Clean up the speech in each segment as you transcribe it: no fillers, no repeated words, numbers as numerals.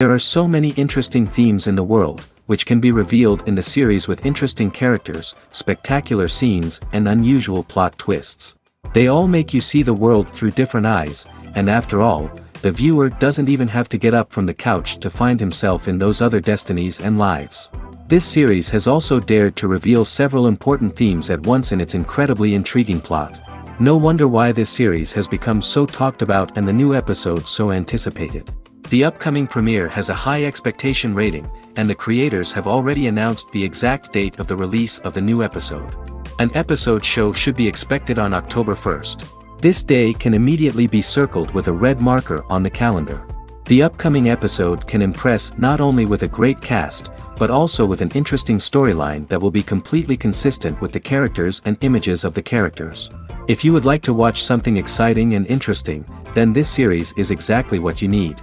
There are so many interesting themes in the world, which can be revealed in the series with interesting characters, spectacular scenes, and unusual plot twists. They all make you see the world through different eyes, and after all, the viewer doesn't even have to get up from the couch to find himself in those other destinies and lives. This series has also dared to reveal several important themes at once in its incredibly intriguing plot. No wonder why this series has become so talked about and the new episodes so anticipated. The upcoming premiere has a high expectation rating, and the creators have already announced the exact date of the release of the new episode. An episode show should be expected on October 1st. This day can immediately be circled with a red marker on the calendar. The upcoming episode can impress not only with a great cast, but also with an interesting storyline that will be completely consistent with the characters and images of the characters. If you would like to watch something exciting and interesting, then this series is exactly what you need.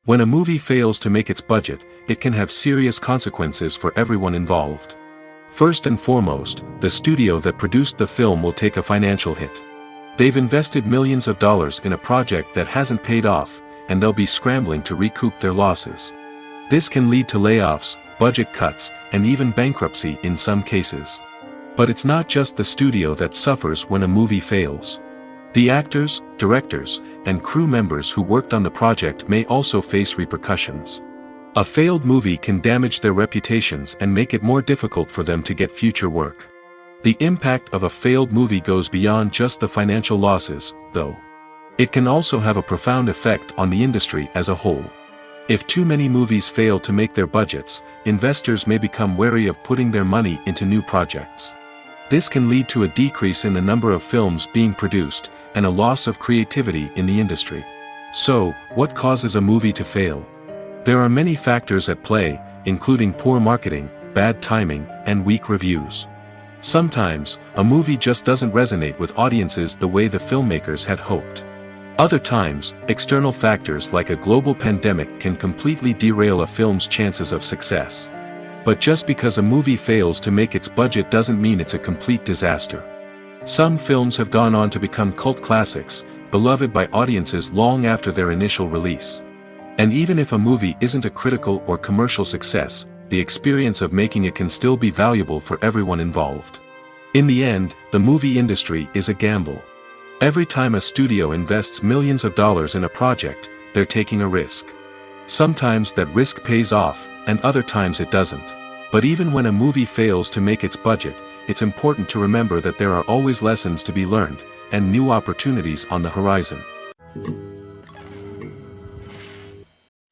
When a movie fails to make its budget, it can have serious consequences for everyone involved. First and foremost, the studio that produced the film will take a financial hit. They've invested millions of dollars in a project that hasn't paid off, and they'll be scrambling to recoup their losses. This can lead to layoffs, budget cuts, and even bankruptcy in some cases. But it's not just the studio that suffers when a movie fails. The actors, directors, and crew members who worked on the project may also face repercussions. A failed movie can damage their reputations and make it more difficult for them to get future work. The impact of a failed movie goes beyond just the financial losses, though. It can also have a profound effect on the industry as a whole. If too many movies fail to make their budgets, investors may become wary of putting their money into new projects. This can lead to a decrease in the number of films being produced, and a loss of creativity in the industry. So, what causes a movie to fail? There are many factors at play, including poor marketing, bad timing, and weak reviews. Sometimes, a movie just doesn't resonate with audiences the way the filmmakers had hoped. Other times, external factors like a global pandemic can completely derail a film's chances of success. But just because a movie fails to make its budget doesn't mean it's a complete disaster. Some films have gone on to become cult classics, beloved by audiences long after their initial release. And even if a movie isn't a critical or commercial success, the experience of making it can still be valuable for everyone involved. In the end, the movie industry is a gamble. Every time a studio invests millions of dollars in a project, they're taking a risk. Sometimes that risk pays off, and other times it doesn't. But even when a movie fails to make its budget, it's important to remember that there are always lessons to be learned, and new opportunities on the horizon.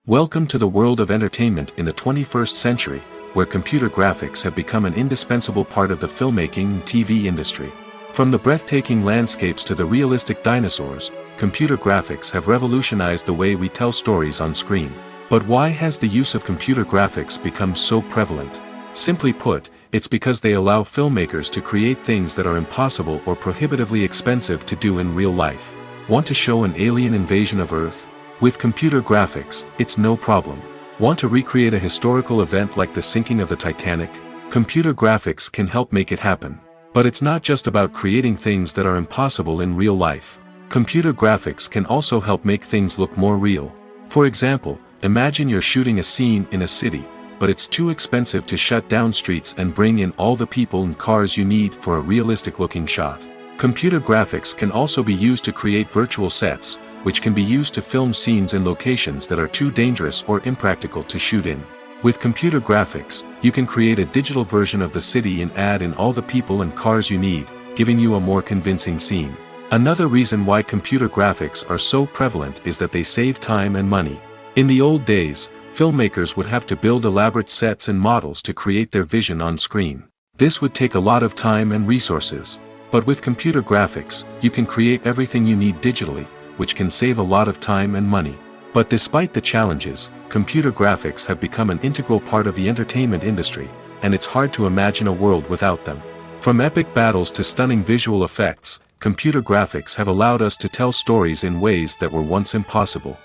Welcome to the world of entertainment in the 21st century, where computer graphics have become an indispensable part of the filmmaking and TV industry. From the breathtaking landscapes to the realistic dinosaurs, computer graphics have revolutionized the way we tell stories on screen. But why has the use of computer graphics become so prevalent? Simply put, it's because they allow filmmakers to create things that are impossible or prohibitively expensive to do in real life. Want to show an alien invasion of Earth? With computer graphics, it's no problem. Want to recreate a historical event like the sinking of the Titanic? Computer graphics can help make it happen. But it's not just about creating things that are impossible in real life. Computer graphics can also help make things look more real. For example, imagine you're shooting a scene in a city, but it's too expensive to shut down streets and bring in all the people and cars you need for a realistic-looking shot. Computer graphics can also be used to create virtual sets, which can be used to film scenes in locations that are too dangerous or impractical to shoot in. With computer graphics, you can create a digital version of the city and add in all the people and cars you need, giving you a more convincing scene. Another reason why computer graphics are so prevalent is that they save time and money. In the old days, filmmakers would have to build elaborate sets and models to create their vision on screen. This would take a lot of time and resources. But with computer graphics, you can create everything you need digitally, which can save a lot of time and money. But despite the challenges, computer graphics have become an integral part of the entertainment industry, and it's hard to imagine a world without them. From epic battles to stunning visual effects, computer graphics have allowed us to tell stories in ways that were once impossible.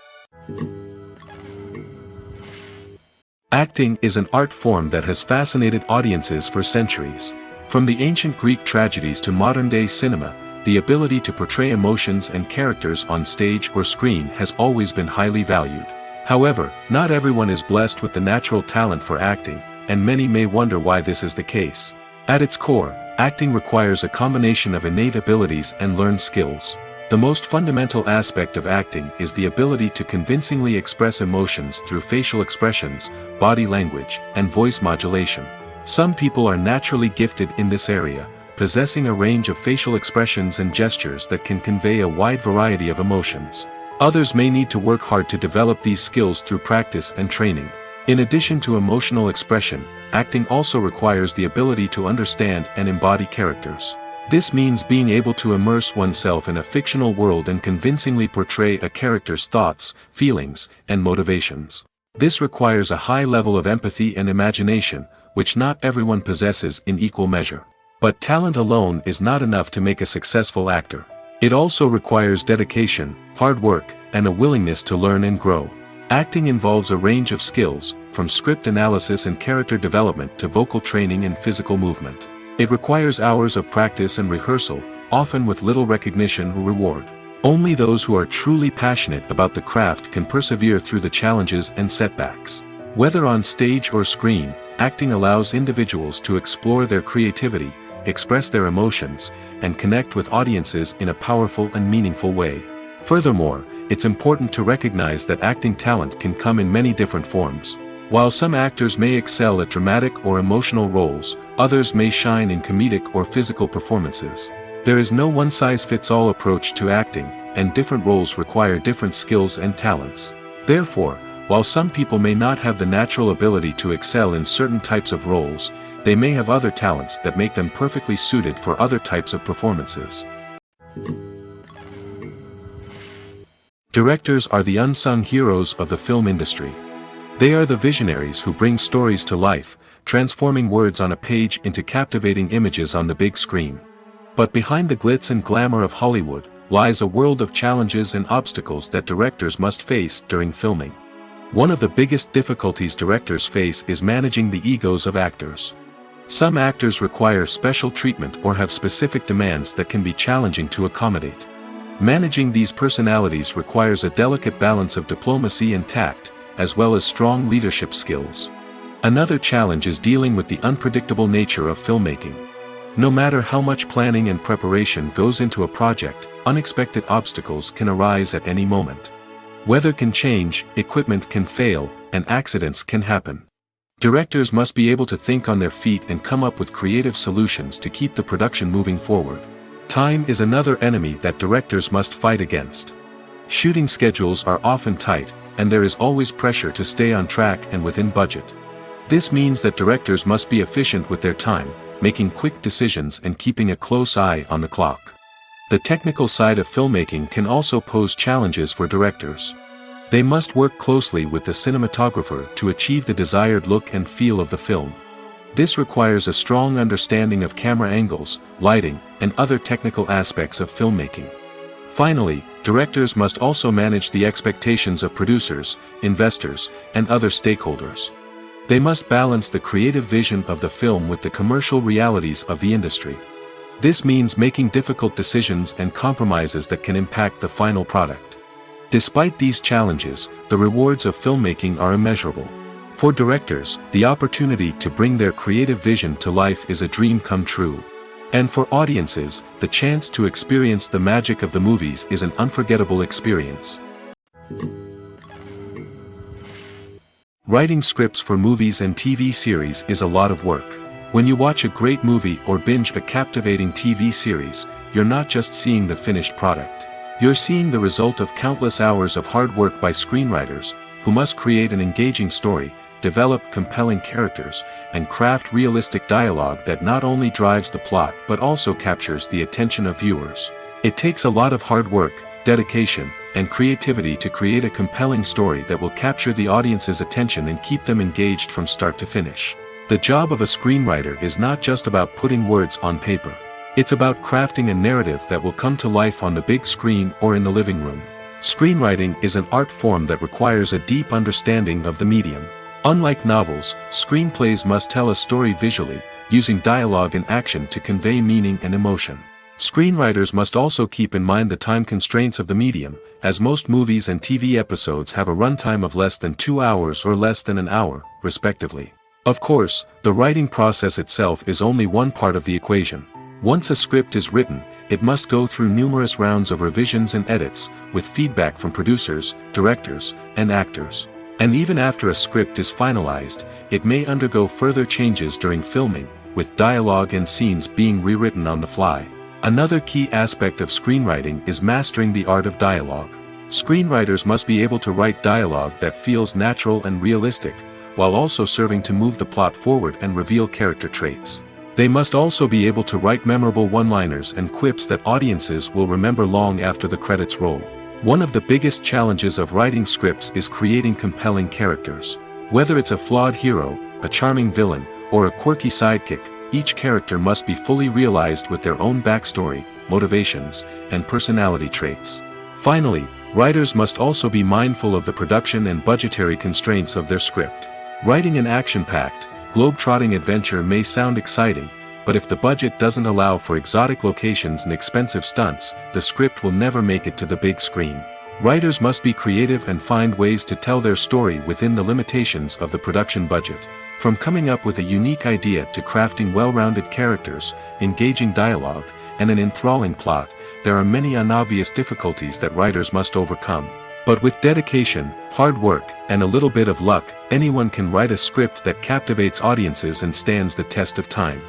Acting is an art form that has fascinated audiences for centuries. From the ancient Greek tragedies to modern-day cinema, the ability to portray emotions and characters on stage or screen has always been highly valued. However, not everyone is blessed with the natural talent for acting, and many may wonder why this is the case. At its core, acting requires a combination of innate abilities and learned skills. The most fundamental aspect of acting is the ability to convincingly express emotions through facial expressions, body language, and voice modulation. Some people are naturally gifted in this area, possessing a range of facial expressions and gestures that can convey a wide variety of emotions. Others may need to work hard to develop these skills through practice and training. In addition to emotional expression, acting also requires the ability to understand and embody characters. This means being able to immerse oneself in a fictional world and convincingly portray a character's thoughts, feelings, and motivations. This requires a high level of empathy and imagination, which not everyone possesses in equal measure. But talent alone is not enough to make a successful actor. It also requires dedication, hard work, and a willingness to learn and grow. Acting involves a range of skills, from script analysis and character development to vocal training and physical movement. It requires hours of practice and rehearsal, often with little recognition or reward. Only those who are truly passionate about the craft can persevere through the challenges and setbacks. Whether on stage or screen, acting allows individuals to explore their creativity, express their emotions, and connect with audiences in a powerful and meaningful way. Furthermore, it's important to recognize that acting talent can come in many different forms. While some actors may excel at dramatic or emotional roles, others may shine in comedic or physical performances. There is no one-size-fits-all approach to acting, and different roles require different skills and talents. Therefore, while some people may not have the natural ability to excel in certain types of roles, they may have other talents that make them perfectly suited for other types of performances. Directors are the unsung heroes of the film industry. They are the visionaries who bring stories to life, transforming words on a page into captivating images on the big screen. But behind the glitz and glamour of Hollywood, lies a world of challenges and obstacles that directors must face during filming. One of the biggest difficulties directors face is managing the egos of actors. Some actors require special treatment or have specific demands that can be challenging to accommodate. Managing these personalities requires a delicate balance of diplomacy and tact, as well as strong leadership skills. Another challenge is dealing with the unpredictable nature of filmmaking. No matter how much planning and preparation goes into a project, unexpected obstacles can arise at any moment. Weather can change, equipment can fail, and accidents can happen. Directors must be able to think on their feet and come up with creative solutions to keep the production moving forward. Time is another enemy that directors must fight against. Shooting schedules are often tight, and there is always pressure to stay on track and within budget. This means that directors must be efficient with their time, making quick decisions and keeping a close eye on the clock. The technical side of filmmaking can also pose challenges for directors. They must work closely with the cinematographer to achieve the desired look and feel of the film. This requires a strong understanding of camera angles, lighting, and other technical aspects of filmmaking. Finally, directors must also manage the expectations of producers, investors, and other stakeholders. They must balance the creative vision of the film with the commercial realities of the industry. This means making difficult decisions and compromises that can impact the final product. Despite these challenges, the rewards of filmmaking are immeasurable. For directors, the opportunity to bring their creative vision to life is a dream come true. And for audiences, the chance to experience the magic of the movies is an unforgettable experience. Writing scripts for movies and TV series is a lot of work. When you watch a great movie or binge a captivating TV series, you're not just seeing the finished product. You're seeing the result of countless hours of hard work by screenwriters, who must create an engaging story, develop compelling characters, and craft realistic dialogue that not only drives the plot but also captures the attention of viewers. It takes a lot of hard work, dedication, and creativity to create a compelling story that will capture the audience's attention and keep them engaged from start to finish. The job of a screenwriter is not just about putting words on paper. It's about crafting a narrative that will come to life on the big screen or in the living room. Screenwriting is an art form that requires a deep understanding of the medium. Unlike novels, screenplays must tell a story visually, using dialogue and action to convey meaning and emotion. Screenwriters must also keep in mind the time constraints of the medium, as most movies and TV episodes have a runtime of less than 2 hours or less than an hour, respectively. Of course, the writing process itself is only one part of the equation. Once a script is written, it must go through numerous rounds of revisions and edits, with feedback from producers, directors, and actors. And even after a script is finalized, it may undergo further changes during filming, with dialogue and scenes being rewritten on the fly. Another key aspect of screenwriting is mastering the art of dialogue. Screenwriters must be able to write dialogue that feels natural and realistic, while also serving to move the plot forward and reveal character traits. They must also be able to write memorable one-liners and quips that audiences will remember long after the credits roll. One of the biggest challenges of writing scripts is creating compelling characters. Whether it's a flawed hero, a charming villain, or a quirky sidekick, each character must be fully realized with their own backstory, motivations, and personality traits. Finally, writers must also be mindful of the production and budgetary constraints of their script. Writing an action-packed, globe-trotting adventure may sound exciting, but if the budget doesn't allow for exotic locations and expensive stunts, the script will never make it to the big screen. Writers must be creative and find ways to tell their story within the limitations of the production budget. From coming up with a unique idea to crafting well-rounded characters, engaging dialogue, and an enthralling plot, there are many unobvious difficulties that writers must overcome. But with dedication, hard work, and a little bit of luck, anyone can write a script that captivates audiences and stands the test of time.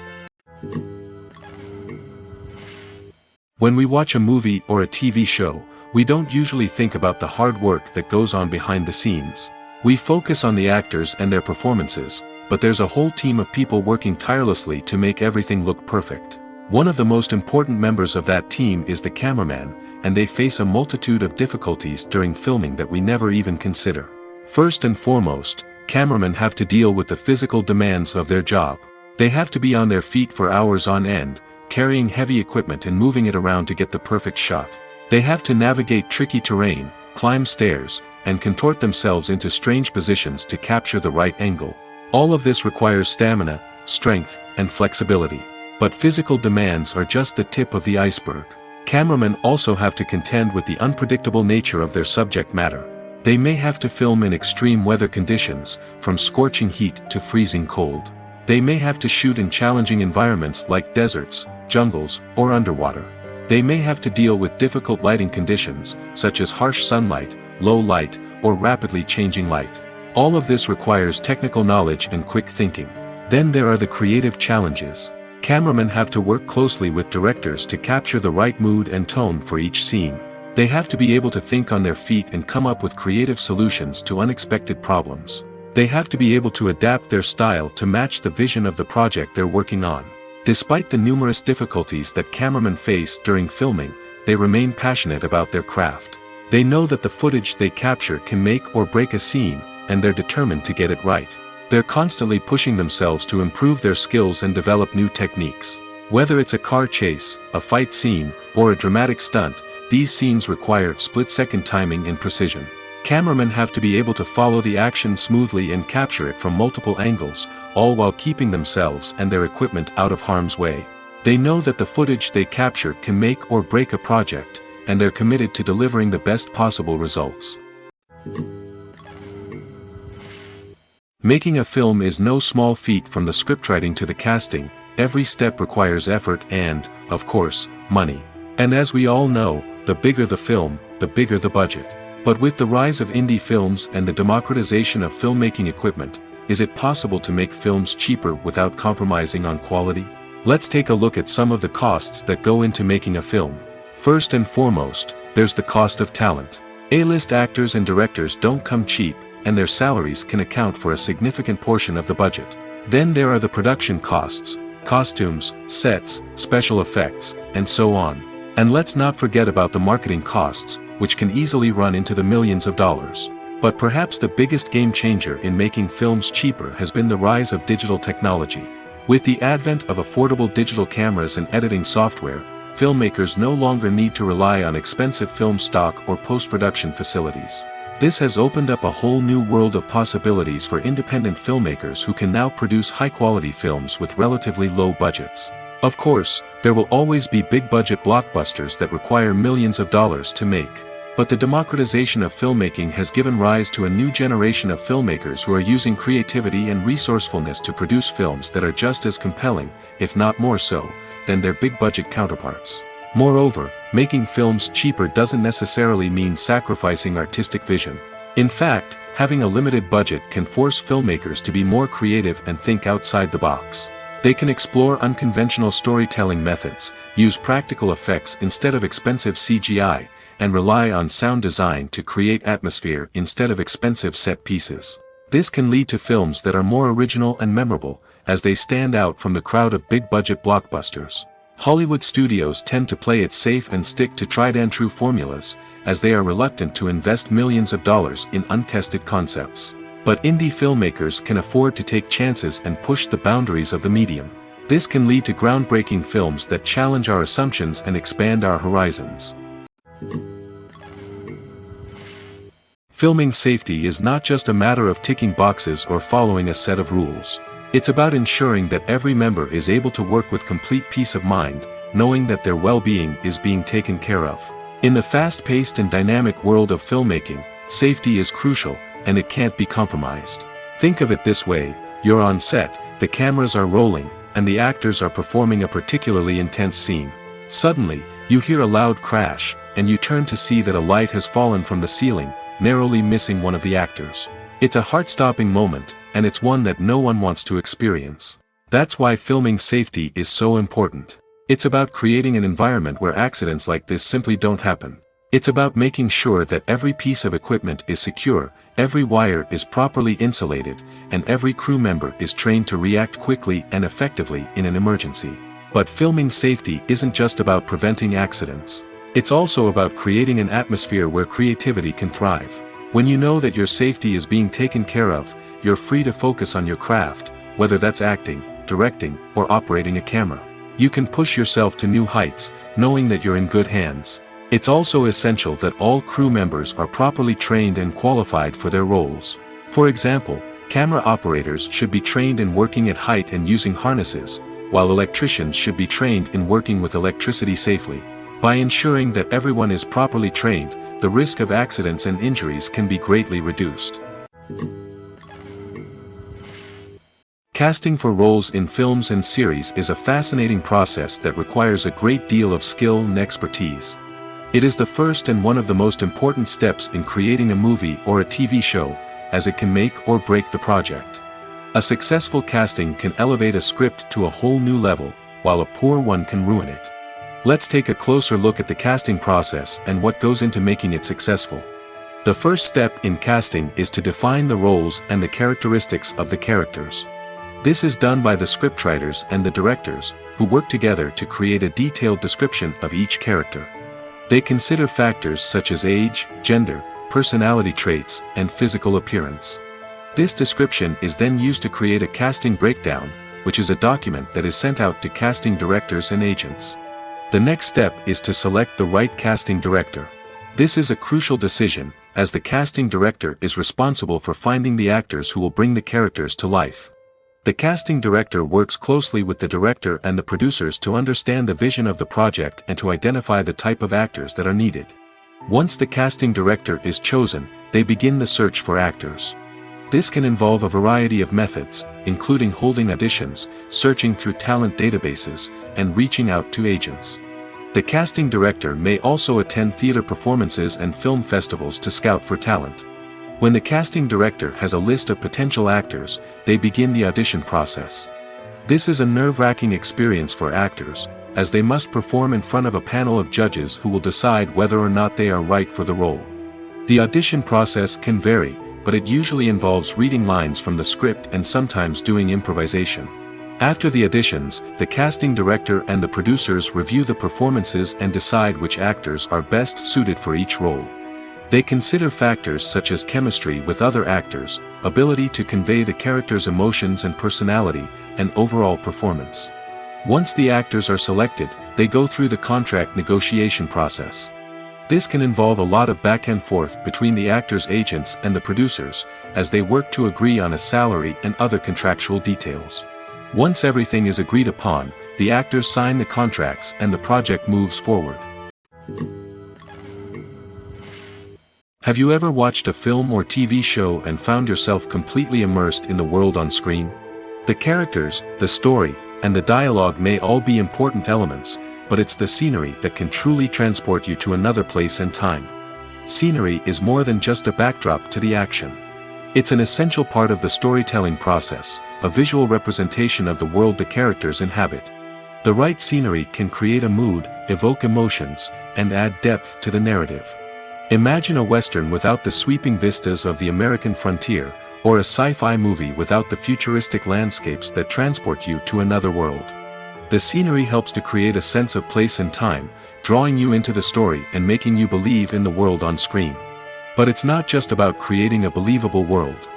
When we watch a movie or a TV show, we don't usually think about the hard work that goes on behind the scenes. We focus on the actors and their performances, but there's a whole team of people working tirelessly to make everything look perfect. One of the most important members of that team is the cameraman, and they face a multitude of difficulties during filming that we never even consider. First and foremost, cameramen have to deal with the physical demands of their job. They have to be on their feet for hours on end, carrying heavy equipment and moving it around to get the perfect shot. They have to navigate tricky terrain, climb stairs, and contort themselves into strange positions to capture the right angle. All of this requires stamina, strength, and flexibility. But physical demands are just the tip of the iceberg. Cameramen also have to contend with the unpredictable nature of their subject matter. They may have to film in extreme weather conditions, from scorching heat to freezing cold. They may have to shoot in challenging environments like deserts, jungles, or underwater. They may have to deal with difficult lighting conditions, such as harsh sunlight, low light, or rapidly changing light. All of this requires technical knowledge and quick thinking. Then there are the creative challenges. Cameramen have to work closely with directors to capture the right mood and tone for each scene. They have to be able to think on their feet and come up with creative solutions to unexpected problems. They have to be able to adapt their style to match the vision of the project they're working on. Despite the numerous difficulties that cameramen face during filming, they remain passionate about their craft. They know that the footage they capture can make or break a scene, and they're determined to get it right. They're constantly pushing themselves to improve their skills and develop new techniques. Whether it's a car chase, a fight scene, or a dramatic stunt, these scenes require split-second timing and precision. Cameramen have to be able to follow the action smoothly and capture it from multiple angles, all while keeping themselves and their equipment out of harm's way. They know that the footage they capture can make or break a project, and they're committed to delivering the best possible results. Making a film is no small feat. From the scriptwriting to the casting, every step requires effort and, of course, money. And as we all know, the bigger the film, the bigger the budget. But with the rise of indie films and the democratization of filmmaking equipment, is it possible to make films cheaper without compromising on quality? Let's take a look at some of the costs that go into making a film. First and foremost, there's the cost of talent. A-list actors and directors don't come cheap, and their salaries can account for a significant portion of the budget. Then there are the production costs, costumes, sets, special effects, and so on. And let's not forget about the marketing costs, which can easily run into the millions of dollars. But perhaps the biggest game changer in making films cheaper has been the rise of digital technology. With the advent of affordable digital cameras and editing software, filmmakers no longer need to rely on expensive film stock or post-production facilities. This has opened up a whole new world of possibilities for independent filmmakers who can now produce high-quality films with relatively low budgets. Of course, there will always be big-budget blockbusters that require millions of dollars to make. But the democratization of filmmaking has given rise to a new generation of filmmakers who are using creativity and resourcefulness to produce films that are just as compelling, if not more so, than their big-budget counterparts. Moreover, making films cheaper doesn't necessarily mean sacrificing artistic vision. In fact, having a limited budget can force filmmakers to be more creative and think outside the box. They can explore unconventional storytelling methods, use practical effects instead of expensive CGI, and rely on sound design to create atmosphere instead of expensive set pieces. This can lead to films that are more original and memorable, as they stand out from the crowd of big-budget blockbusters. Hollywood studios tend to play it safe and stick to tried-and-true formulas, as they are reluctant to invest millions of dollars in untested concepts. But indie filmmakers can afford to take chances and push the boundaries of the medium. This can lead to groundbreaking films that challenge our assumptions and expand our horizons. Filming safety is not just a matter of ticking boxes or following a set of rules. It's about ensuring that every member is able to work with complete peace of mind, knowing that their well-being is being taken care of. In the fast-paced and dynamic world of filmmaking, safety is crucial, and it can't be compromised. Think of it this way: you're on set, the cameras are rolling, and the actors are performing a particularly intense scene. Suddenly, you hear a loud crash, and you turn to see that a light has fallen from the ceiling, narrowly missing one of the actors. It's a heart-stopping moment, and it's one that no one wants to experience. That's why filming safety is so important. It's about creating an environment where accidents like this simply don't happen. It's about making sure that every piece of equipment is secure, every wire is properly insulated, and every crew member is trained to react quickly and effectively in an emergency. But filming safety isn't just about preventing accidents. It's also about creating an atmosphere where creativity can thrive. When you know that your safety is being taken care of, you're free to focus on your craft, whether that's acting, directing, or operating a camera. You can push yourself to new heights, knowing that you're in good hands. It's also essential that all crew members are properly trained and qualified for their roles. For example, camera operators should be trained in working at height and using harnesses, while electricians should be trained in working with electricity safely. By ensuring that everyone is properly trained, the risk of accidents and injuries can be greatly reduced. Casting for roles in films and series is a fascinating process that requires a great deal of skill and expertise. It is the first and one of the most important steps in creating a movie or a TV show, as it can make or break the project. A successful casting can elevate a script to a whole new level, while a poor one can ruin it. Let's take a closer look at the casting process and what goes into making it successful. The first step in casting is to define the roles and the characteristics of the characters. This is done by the scriptwriters and the directors, who work together to create a detailed description of each character. They consider factors such as age, gender, personality traits, and physical appearance. This description is then used to create a casting breakdown, which is a document that is sent out to casting directors and agents. The next step is to select the right casting director. This is a crucial decision, as the casting director is responsible for finding the actors who will bring the characters to life. The casting director works closely with the director and the producers to understand the vision of the project and to identify the type of actors that are needed. Once the casting director is chosen, they begin the search for actors. This can involve a variety of methods, including holding auditions, searching through talent databases, and reaching out to agents. The casting director may also attend theater performances and film festivals to scout for talent. When the casting director has a list of potential actors, they begin the audition process. This is a nerve-wracking experience for actors, as they must perform in front of a panel of judges who will decide whether or not they are right for the role. The audition process can vary, but it usually involves reading lines from the script and sometimes doing improvisation. After the auditions, the casting director and the producers review the performances and decide which actors are best suited for each role. They consider factors such as chemistry with other actors, ability to convey the character's emotions and personality, and overall performance. Once the actors are selected, they go through the contract negotiation process. This can involve a lot of back and forth between the actors' agents and the producers, as they work to agree on a salary and other contractual details. Once everything is agreed upon, the actors sign the contracts and the project moves forward. Have you ever watched a film or TV show and found yourself completely immersed in the world on screen? The characters, the story, and the dialogue may all be important elements, but it's the scenery that can truly transport you to another place and time. Scenery is more than just a backdrop to the action. It's an essential part of the storytelling process, a visual representation of the world the characters inhabit. The right scenery can create a mood, evoke emotions, and add depth to the narrative. Imagine a Western without the sweeping vistas of the American frontier, or a sci-fi movie without the futuristic landscapes that transport you to another world. The scenery helps to create a sense of place and time, drawing you into the story and making you believe in the world on screen. But it's not just about creating a believable world.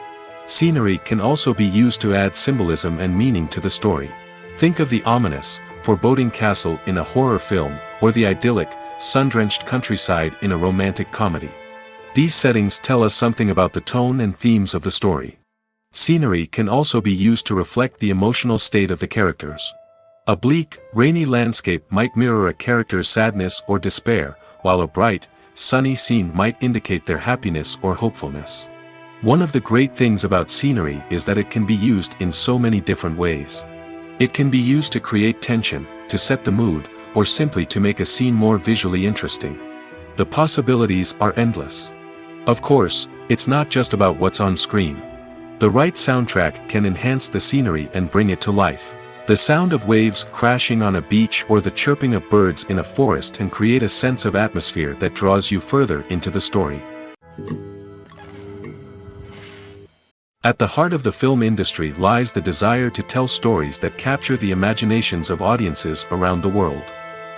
Scenery can also be used to add symbolism and meaning to the story. Think of the ominous, foreboding castle in a horror film, or the idyllic, sun-drenched countryside in a romantic comedy. These settings tell us something about the tone and themes of the story. Scenery can also be used to reflect the emotional state of the characters. A bleak, rainy landscape might mirror a character's sadness or despair, while a bright, sunny scene might indicate their happiness or hopefulness. One of the great things about scenery is that it can be used in so many different ways. It can be used to create tension, to set the mood, or simply to make a scene more visually interesting. The possibilities are endless. Of course, it's not just about what's on screen. The right soundtrack can enhance the scenery and bring it to life. The sound of waves crashing on a beach or the chirping of birds in a forest can create a sense of atmosphere that draws you further into the story. At the heart of the film industry lies the desire to tell stories that capture the imaginations of audiences around the world.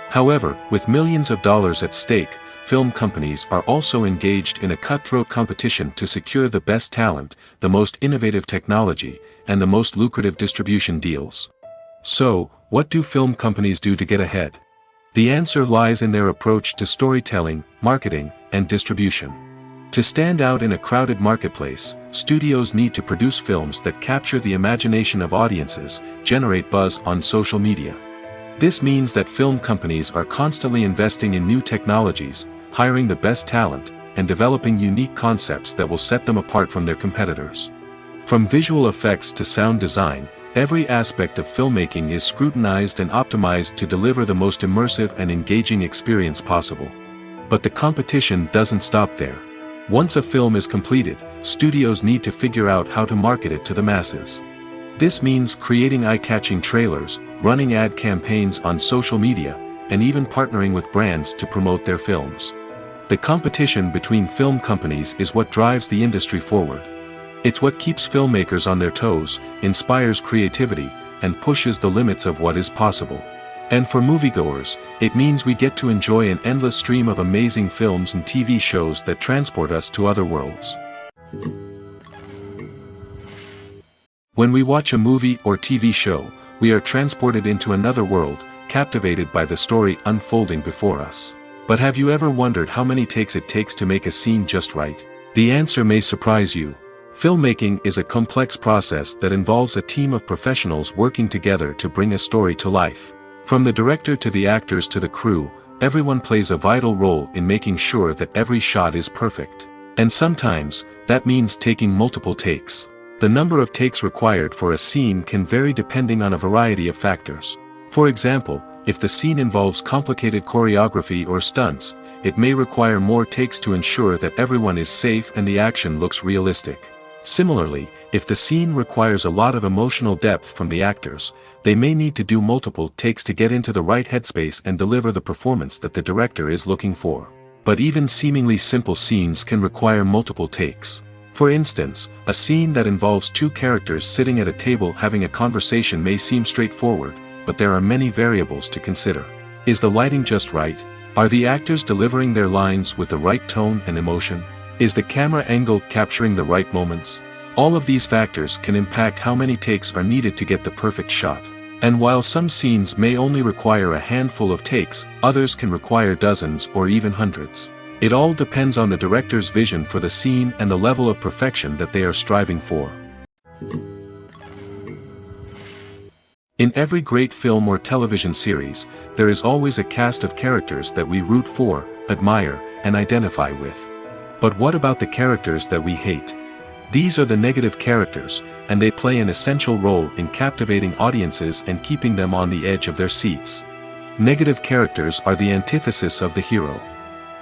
However, with millions of dollars at stake, film companies are also engaged in a cutthroat competition to secure the best talent, the most innovative technology, and the most lucrative distribution deals. So, what do film companies do to get ahead? The answer lies in their approach to storytelling, marketing, and distribution. To stand out in a crowded marketplace, studios need to produce films that capture the imagination of audiences, generate buzz on social media. This means that film companies are constantly investing in new technologies, hiring the best talent, and developing unique concepts that will set them apart from their competitors. From visual effects to sound design, every aspect of filmmaking is scrutinized and optimized to deliver the most immersive and engaging experience possible. But the competition doesn't stop there. Once a film is completed, studios need to figure out how to market it to the masses. This means creating eye-catching trailers, running ad campaigns on social media, and even partnering with brands to promote their films. The competition between film companies is what drives the industry forward. It's what keeps filmmakers on their toes, inspires creativity, and pushes the limits of what is possible. And for moviegoers, it means we get to enjoy an endless stream of amazing films and TV shows that transport us to other worlds. When we watch a movie or TV show, we are transported into another world, captivated by the story unfolding before us. But have you ever wondered how many takes it takes to make a scene just right? The answer may surprise you. Filmmaking is a complex process that involves a team of professionals working together to bring a story to life. From the director to the actors to the crew, everyone plays a vital role in making sure that every shot is perfect. And sometimes, that means taking multiple takes. The number of takes required for a scene can vary depending on a variety of factors. For example, if the scene involves complicated choreography or stunts, it may require more takes to ensure that everyone is safe and the action looks realistic. Similarly, if the scene requires a lot of emotional depth from the actors, they may need to do multiple takes to get into the right headspace and deliver the performance that the director is looking for. But even seemingly simple scenes can require multiple takes. For instance, a scene that involves two characters sitting at a table having a conversation may seem straightforward, but there are many variables to consider. Is the lighting just right? Are the actors delivering their lines with the right tone and emotion? Is the camera angle capturing the right moments? All of these factors can impact how many takes are needed to get the perfect shot. And while some scenes may only require a handful of takes, others can require dozens or even hundreds. It all depends on the director's vision for the scene and the level of perfection that they are striving for. In every great film or television series, there is always a cast of characters that we root for, admire, and identify with. But what about the characters that we hate? These are the negative characters, and they play an essential role in captivating audiences and keeping them on the edge of their seats. Negative characters are the antithesis of the hero.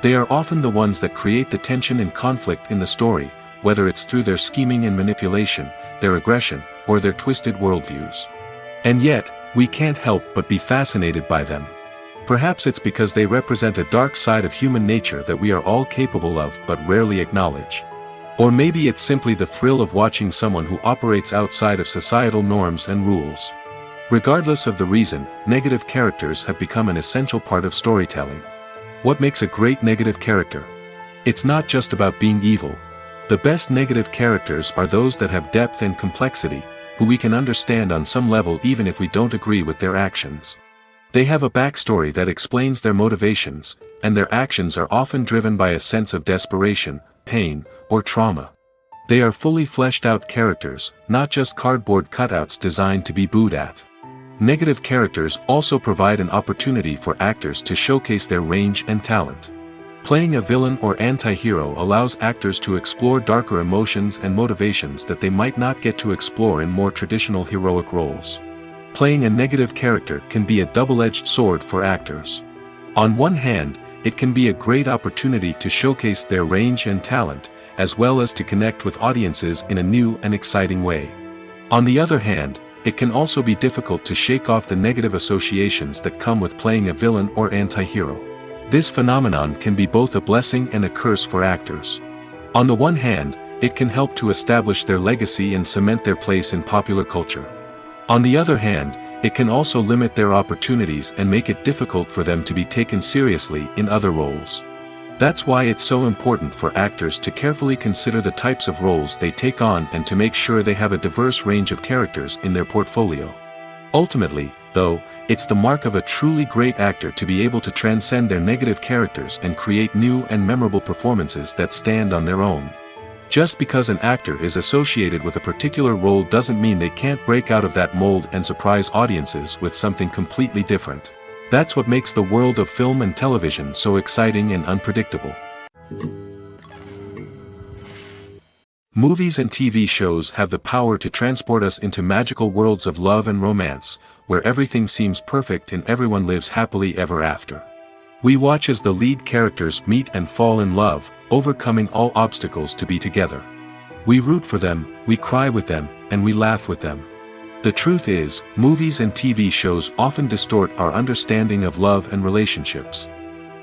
They are often the ones that create the tension and conflict in the story, whether it's through their scheming and manipulation, their aggression, or their twisted worldviews. And yet, we can't help but be fascinated by them. Perhaps it's because they represent a dark side of human nature that we are all capable of but rarely acknowledge. Or maybe it's simply the thrill of watching someone who operates outside of societal norms and rules. Regardless of the reason, negative characters have become an essential part of storytelling. What makes a great negative character? It's not just about being evil. The best negative characters are those that have depth and complexity, who we can understand on some level even if we don't agree with their actions. They have a backstory that explains their motivations, and their actions are often driven by a sense of desperation, pain, or trauma. They are fully fleshed out characters, not just cardboard cutouts designed to be booed at. Negative characters also provide an opportunity for actors to showcase their range and talent. Playing a villain or anti-hero allows actors to explore darker emotions and motivations that they might not get to explore in more traditional heroic roles. Playing a negative character can be a double-edged sword for actors. On one hand, it can be a great opportunity to showcase their range and talent, as well as to connect with audiences in a new and exciting way. On the other hand, it can also be difficult to shake off the negative associations that come with playing a villain or anti-hero. This phenomenon can be both a blessing and a curse for actors. On the one hand, it can help to establish their legacy and cement their place in popular culture. On the other hand, it can also limit their opportunities and make it difficult for them to be taken seriously in other roles. That's why it's so important for actors to carefully consider the types of roles they take on and to make sure they have a diverse range of characters in their portfolio. Ultimately, though, it's the mark of a truly great actor to be able to transcend their negative characters and create new and memorable performances that stand on their own. Just because an actor is associated with a particular role doesn't mean they can't break out of that mold and surprise audiences with something completely different. That's what makes the world of film and television so exciting and unpredictable. Movies and TV shows have the power to transport us into magical worlds of love and romance, where everything seems perfect and everyone lives happily ever after. We watch as the lead characters meet and fall in love, overcoming all obstacles to be together. We root for them, we cry with them, and we laugh with them. The truth is, movies and TV shows often distort our understanding of love and relationships.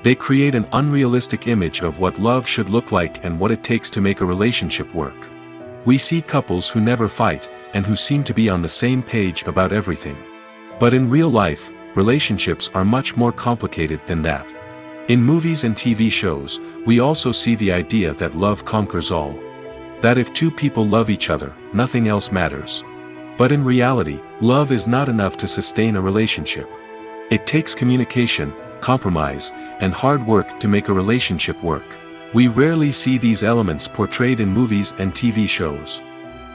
They create an unrealistic image of what love should look like and what it takes to make a relationship work. We see couples who never fight, and who seem to be on the same page about everything. But in real life, relationships are much more complicated than that. In movies and TV shows, we also see the idea that love conquers all. That if two people love each other, nothing else matters. But in reality, love is not enough to sustain a relationship. It takes communication, compromise, and hard work to make a relationship work. We rarely see these elements portrayed in movies and TV shows.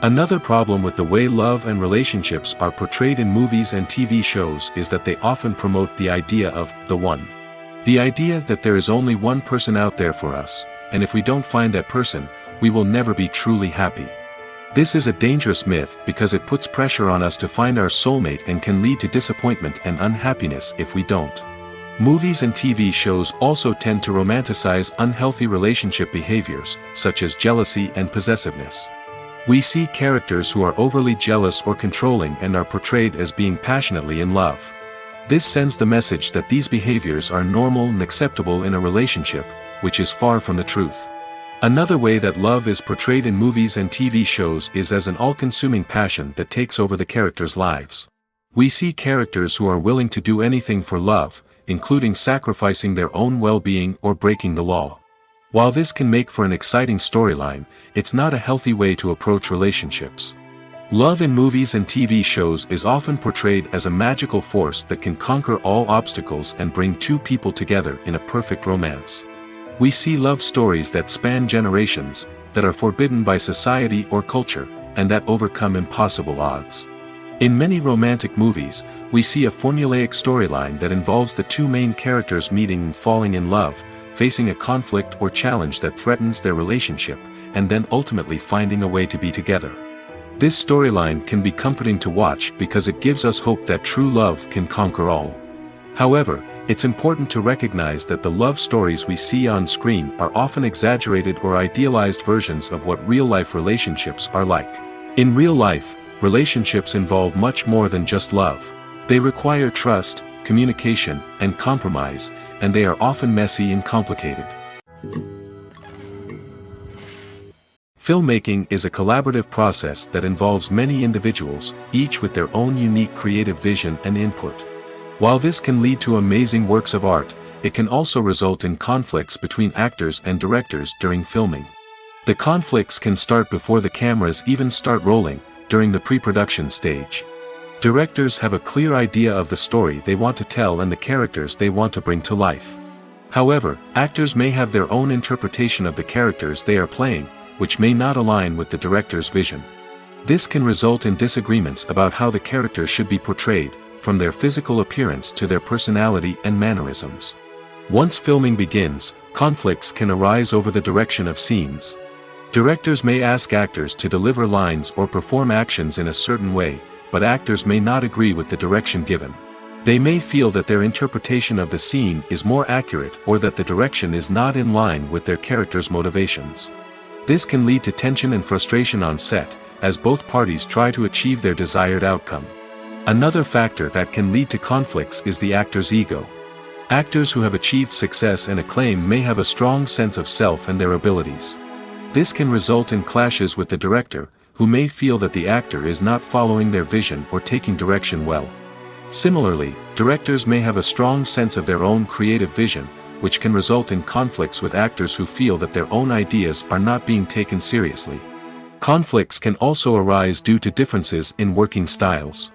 Another problem with the way love and relationships are portrayed in movies and TV shows is that they often promote the idea of the one. The idea that there is only one person out there for us, and if we don't find that person, we will never be truly happy. This is a dangerous myth because it puts pressure on us to find our soulmate and can lead to disappointment and unhappiness if we don't. Movies and TV shows also tend to romanticize unhealthy relationship behaviors, such as jealousy and possessiveness. We see characters who are overly jealous or controlling and are portrayed as being passionately in love. This sends the message that these behaviors are normal and acceptable in a relationship, which is far from the truth. Another way that love is portrayed in movies and TV shows is as an all-consuming passion that takes over the characters' lives. We see characters who are willing to do anything for love, including sacrificing their own well-being or breaking the law. While this can make for an exciting storyline, it's not a healthy way to approach relationships. Love in movies and TV shows is often portrayed as a magical force that can conquer all obstacles and bring two people together in a perfect romance. We see love stories that span generations, that are forbidden by society or culture, and that overcome impossible odds. In many romantic movies, we see a formulaic storyline that involves the two main characters meeting and falling in love, facing a conflict or challenge that threatens their relationship, and then ultimately finding a way to be together. This storyline can be comforting to watch because it gives us hope that true love can conquer all. However, it's important to recognize that the love stories we see on screen are often exaggerated or idealized versions of what real-life relationships are like. In real life, relationships involve much more than just love. They require trust, communication, and compromise, and they are often messy and complicated. Filmmaking is a collaborative process that involves many individuals, each with their own unique creative vision and input. While this can lead to amazing works of art, it can also result in conflicts between actors and directors during filming. The conflicts can start before the cameras even start rolling, during the pre-production stage. Directors have a clear idea of the story they want to tell and the characters they want to bring to life. However, actors may have their own interpretation of the characters they are playing, which may not align with the director's vision. This can result in disagreements about how the characters should be portrayed, from their physical appearance to their personality and mannerisms. Once filming begins, conflicts can arise over the direction of scenes. Directors may ask actors to deliver lines or perform actions in a certain way, but actors may not agree with the direction given. They may feel that their interpretation of the scene is more accurate or that the direction is not in line with their character's motivations. This can lead to tension and frustration on set, as both parties try to achieve their desired outcome. Another factor that can lead to conflicts is the actor's ego. Actors who have achieved success and acclaim may have a strong sense of self and their abilities. This can result in clashes with the director, who may feel that the actor is not following their vision or taking direction well. Similarly, directors may have a strong sense of their own creative vision, which can result in conflicts with actors who feel that their own ideas are not being taken seriously. Conflicts can also arise due to differences in working styles.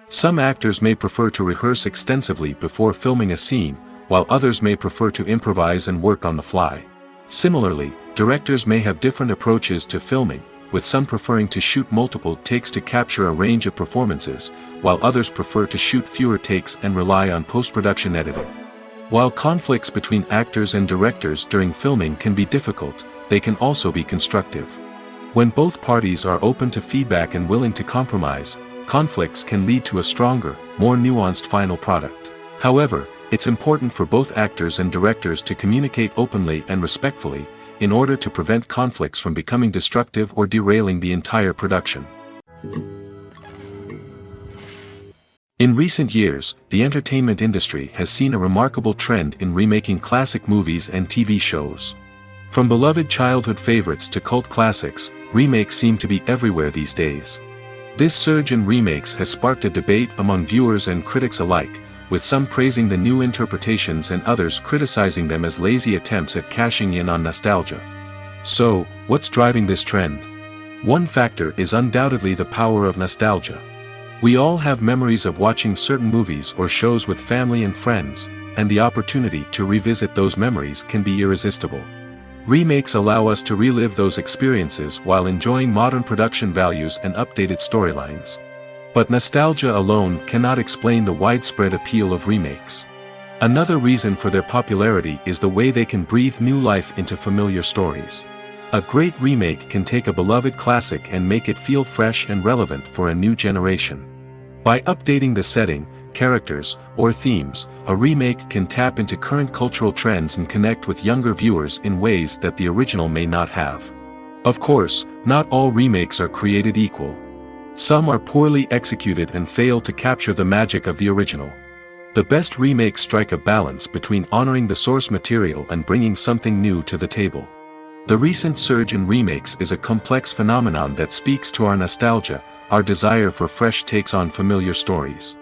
Some actors may prefer to rehearse extensively before filming a scene, while others may prefer to improvise and work on the fly. Similarly, directors may have different approaches to filming, with some preferring to shoot multiple takes to capture a range of performances, while others prefer to shoot fewer takes and rely on post-production editing. While conflicts between actors and directors during filming can be difficult, they can also be constructive. When both parties are open to feedback and willing to compromise, conflicts can lead to a stronger, more nuanced final product. However, it's important for both actors and directors to communicate openly and respectfully, in order to prevent conflicts from becoming destructive or derailing the entire production. In recent years, the entertainment industry has seen a remarkable trend in remaking classic movies and TV shows. From beloved childhood favorites to cult classics, remakes seem to be everywhere these days. This surge in remakes has sparked a debate among viewers and critics alike, with some praising the new interpretations and others criticizing them as lazy attempts at cashing in on nostalgia. So, what's driving this trend? One factor is undoubtedly the power of nostalgia. We all have memories of watching certain movies or shows with family and friends, and the opportunity to revisit those memories can be irresistible. Remakes allow us to relive those experiences while enjoying modern production values and updated storylines. But nostalgia alone cannot explain the widespread appeal of remakes. Another reason for their popularity is the way they can breathe new life into familiar stories. A great remake can take a beloved classic and make it feel fresh and relevant for a new generation. By updating the setting, characters, or themes, a remake can tap into current cultural trends and connect with younger viewers in ways that the original may not have. Of course, not all remakes are created equal. Some are poorly executed and fail to capture the magic of the original. The best remakes strike a balance between honoring the source material and bringing something new to the table. The recent surge in remakes is a complex phenomenon that speaks to our nostalgia, our desire for fresh takes on familiar stories.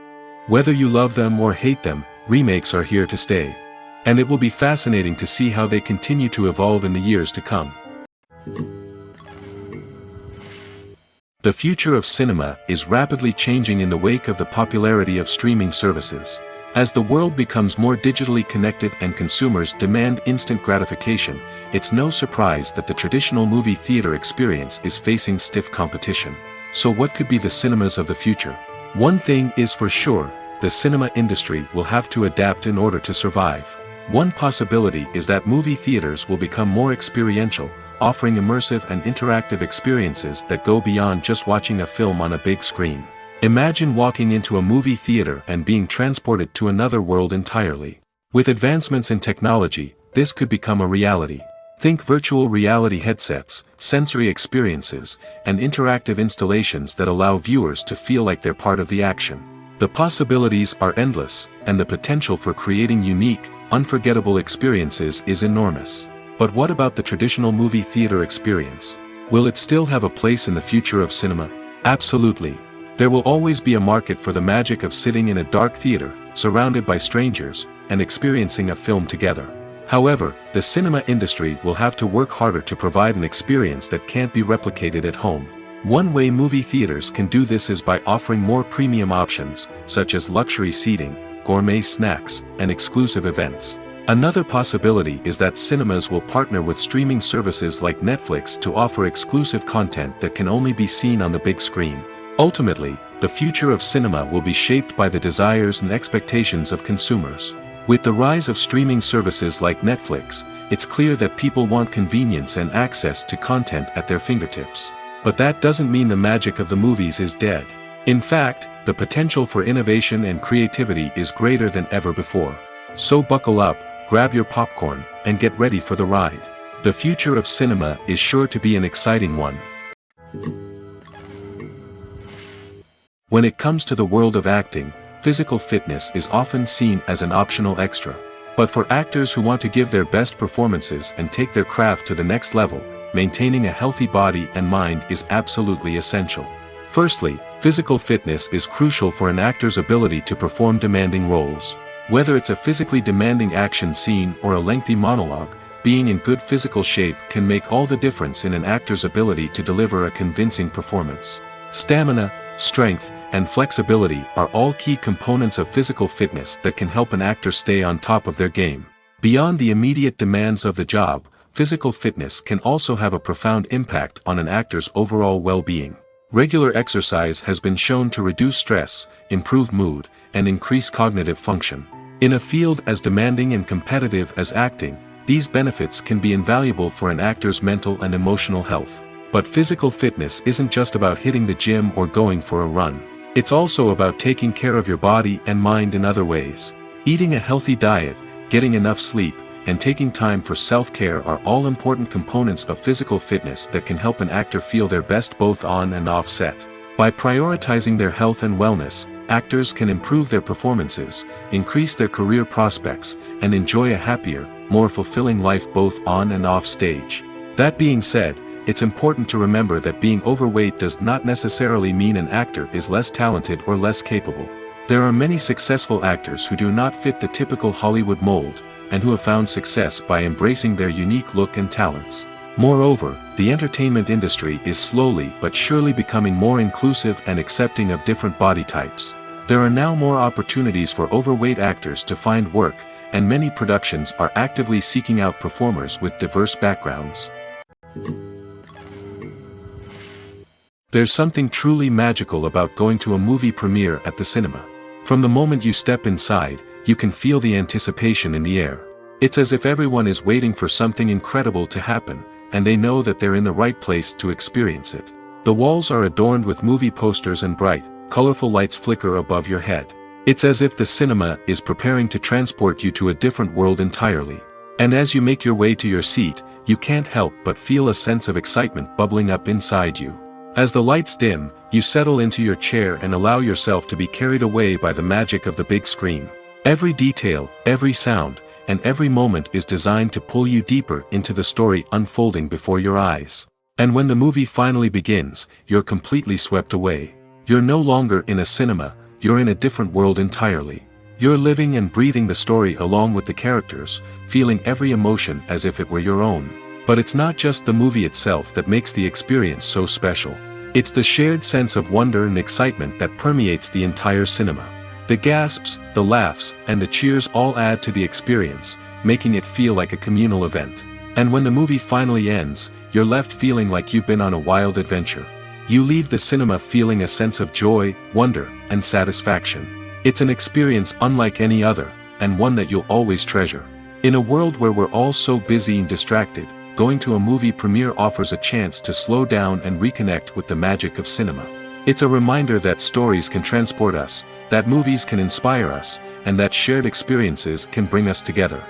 Whether you love them or hate them, remakes are here to stay. And it will be fascinating to see how they continue to evolve in the years to come. The future of cinema is rapidly changing in the wake of the popularity of streaming services. As the world becomes more digitally connected and consumers demand instant gratification, it's no surprise that the traditional movie theater experience is facing stiff competition. So what could be the cinemas of the future? One thing is for sure, the cinema industry will have to adapt in order to survive. One possibility is that movie theaters will become more experiential, offering immersive and interactive experiences that go beyond just watching a film on a big screen. Imagine walking into a movie theater and being transported to another world entirely. With advancements in technology, this could become a reality. Think virtual reality headsets, sensory experiences, and interactive installations that allow viewers to feel like they're part of the action. The possibilities are endless, and the potential for creating unique, unforgettable experiences is enormous. But what about the traditional movie theater experience? Will it still have a place in the future of cinema? Absolutely. There will always be a market for the magic of sitting in a dark theater, surrounded by strangers, and experiencing a film together. However, the cinema industry will have to work harder to provide an experience that can't be replicated at home. One way movie theaters can do this is by offering more premium options, such as luxury seating, gourmet snacks, and exclusive events. Another possibility is that cinemas will partner with streaming services like Netflix to offer exclusive content that can only be seen on the big screen. Ultimately, the future of cinema will be shaped by the desires and expectations of consumers. With the rise of streaming services like Netflix, it's clear that people want convenience and access to content at their fingertips. But that doesn't mean the magic of the movies is dead. In fact, the potential for innovation and creativity is greater than ever before. So buckle up, grab your popcorn, and get ready for the ride. The future of cinema is sure to be an exciting one. When it comes to the world of acting, physical fitness is often seen as an optional extra. But for actors who want to give their best performances and take their craft to the next level, maintaining a healthy body and mind is absolutely essential. Firstly, physical fitness is crucial for an actor's ability to perform demanding roles. Whether it's a physically demanding action scene or a lengthy monologue, being in good physical shape can make all the difference in an actor's ability to deliver a convincing performance. Stamina, strength, and flexibility are all key components of physical fitness that can help an actor stay on top of their game. Beyond the immediate demands of the job, physical fitness can also have a profound impact on an actor's overall well-being. Regular exercise has been shown to reduce stress, improve mood, and increase cognitive function. In a field as demanding and competitive as acting, these benefits can be invaluable for an actor's mental and emotional health. But physical fitness isn't just about hitting the gym or going for a run. It's also about taking care of your body and mind in other ways. Eating a healthy diet, getting enough sleep, and taking time for self-care are all important components of physical fitness that can help an actor feel their best both on and off set. By prioritizing their health and wellness, actors can improve their performances, increase their career prospects, and enjoy a happier, more fulfilling life both on and off stage. That being said, it's important to remember that being overweight does not necessarily mean an actor is less talented or less capable. There are many successful actors who do not fit the typical Hollywood mold, and who have found success by embracing their unique look and talents. Moreover, the entertainment industry is slowly but surely becoming more inclusive and accepting of different body types. There are now more opportunities for overweight actors to find work, and many productions are actively seeking out performers with diverse backgrounds. There's something truly magical about going to a movie premiere at the cinema. From the moment you step inside, you can feel the anticipation in the air. It's as if everyone is waiting for something incredible to happen, and they know that they're in the right place to experience it. The walls are adorned with movie posters and bright, colorful lights flicker above your head. It's as if the cinema is preparing to transport you to a different world entirely. And as you make your way to your seat, you can't help but feel a sense of excitement bubbling up inside you. As the lights dim, you settle into your chair and allow yourself to be carried away by the magic of the big screen. Every detail, every sound, and every moment is designed to pull you deeper into the story unfolding before your eyes. And when the movie finally begins, you're completely swept away. You're no longer in a cinema, you're in a different world entirely. You're living and breathing the story along with the characters, feeling every emotion as if it were your own. But it's not just the movie itself that makes the experience so special. It's the shared sense of wonder and excitement that permeates the entire cinema. The gasps, the laughs, and the cheers all add to the experience, making it feel like a communal event. And when the movie finally ends, you're left feeling like you've been on a wild adventure. You leave the cinema feeling a sense of joy, wonder, and satisfaction. It's an experience unlike any other, and one that you'll always treasure. In a world where we're all so busy and distracted, going to a movie premiere offers a chance to slow down and reconnect with the magic of cinema. It's a reminder that stories can transport us, that movies can inspire us, and that shared experiences can bring us together.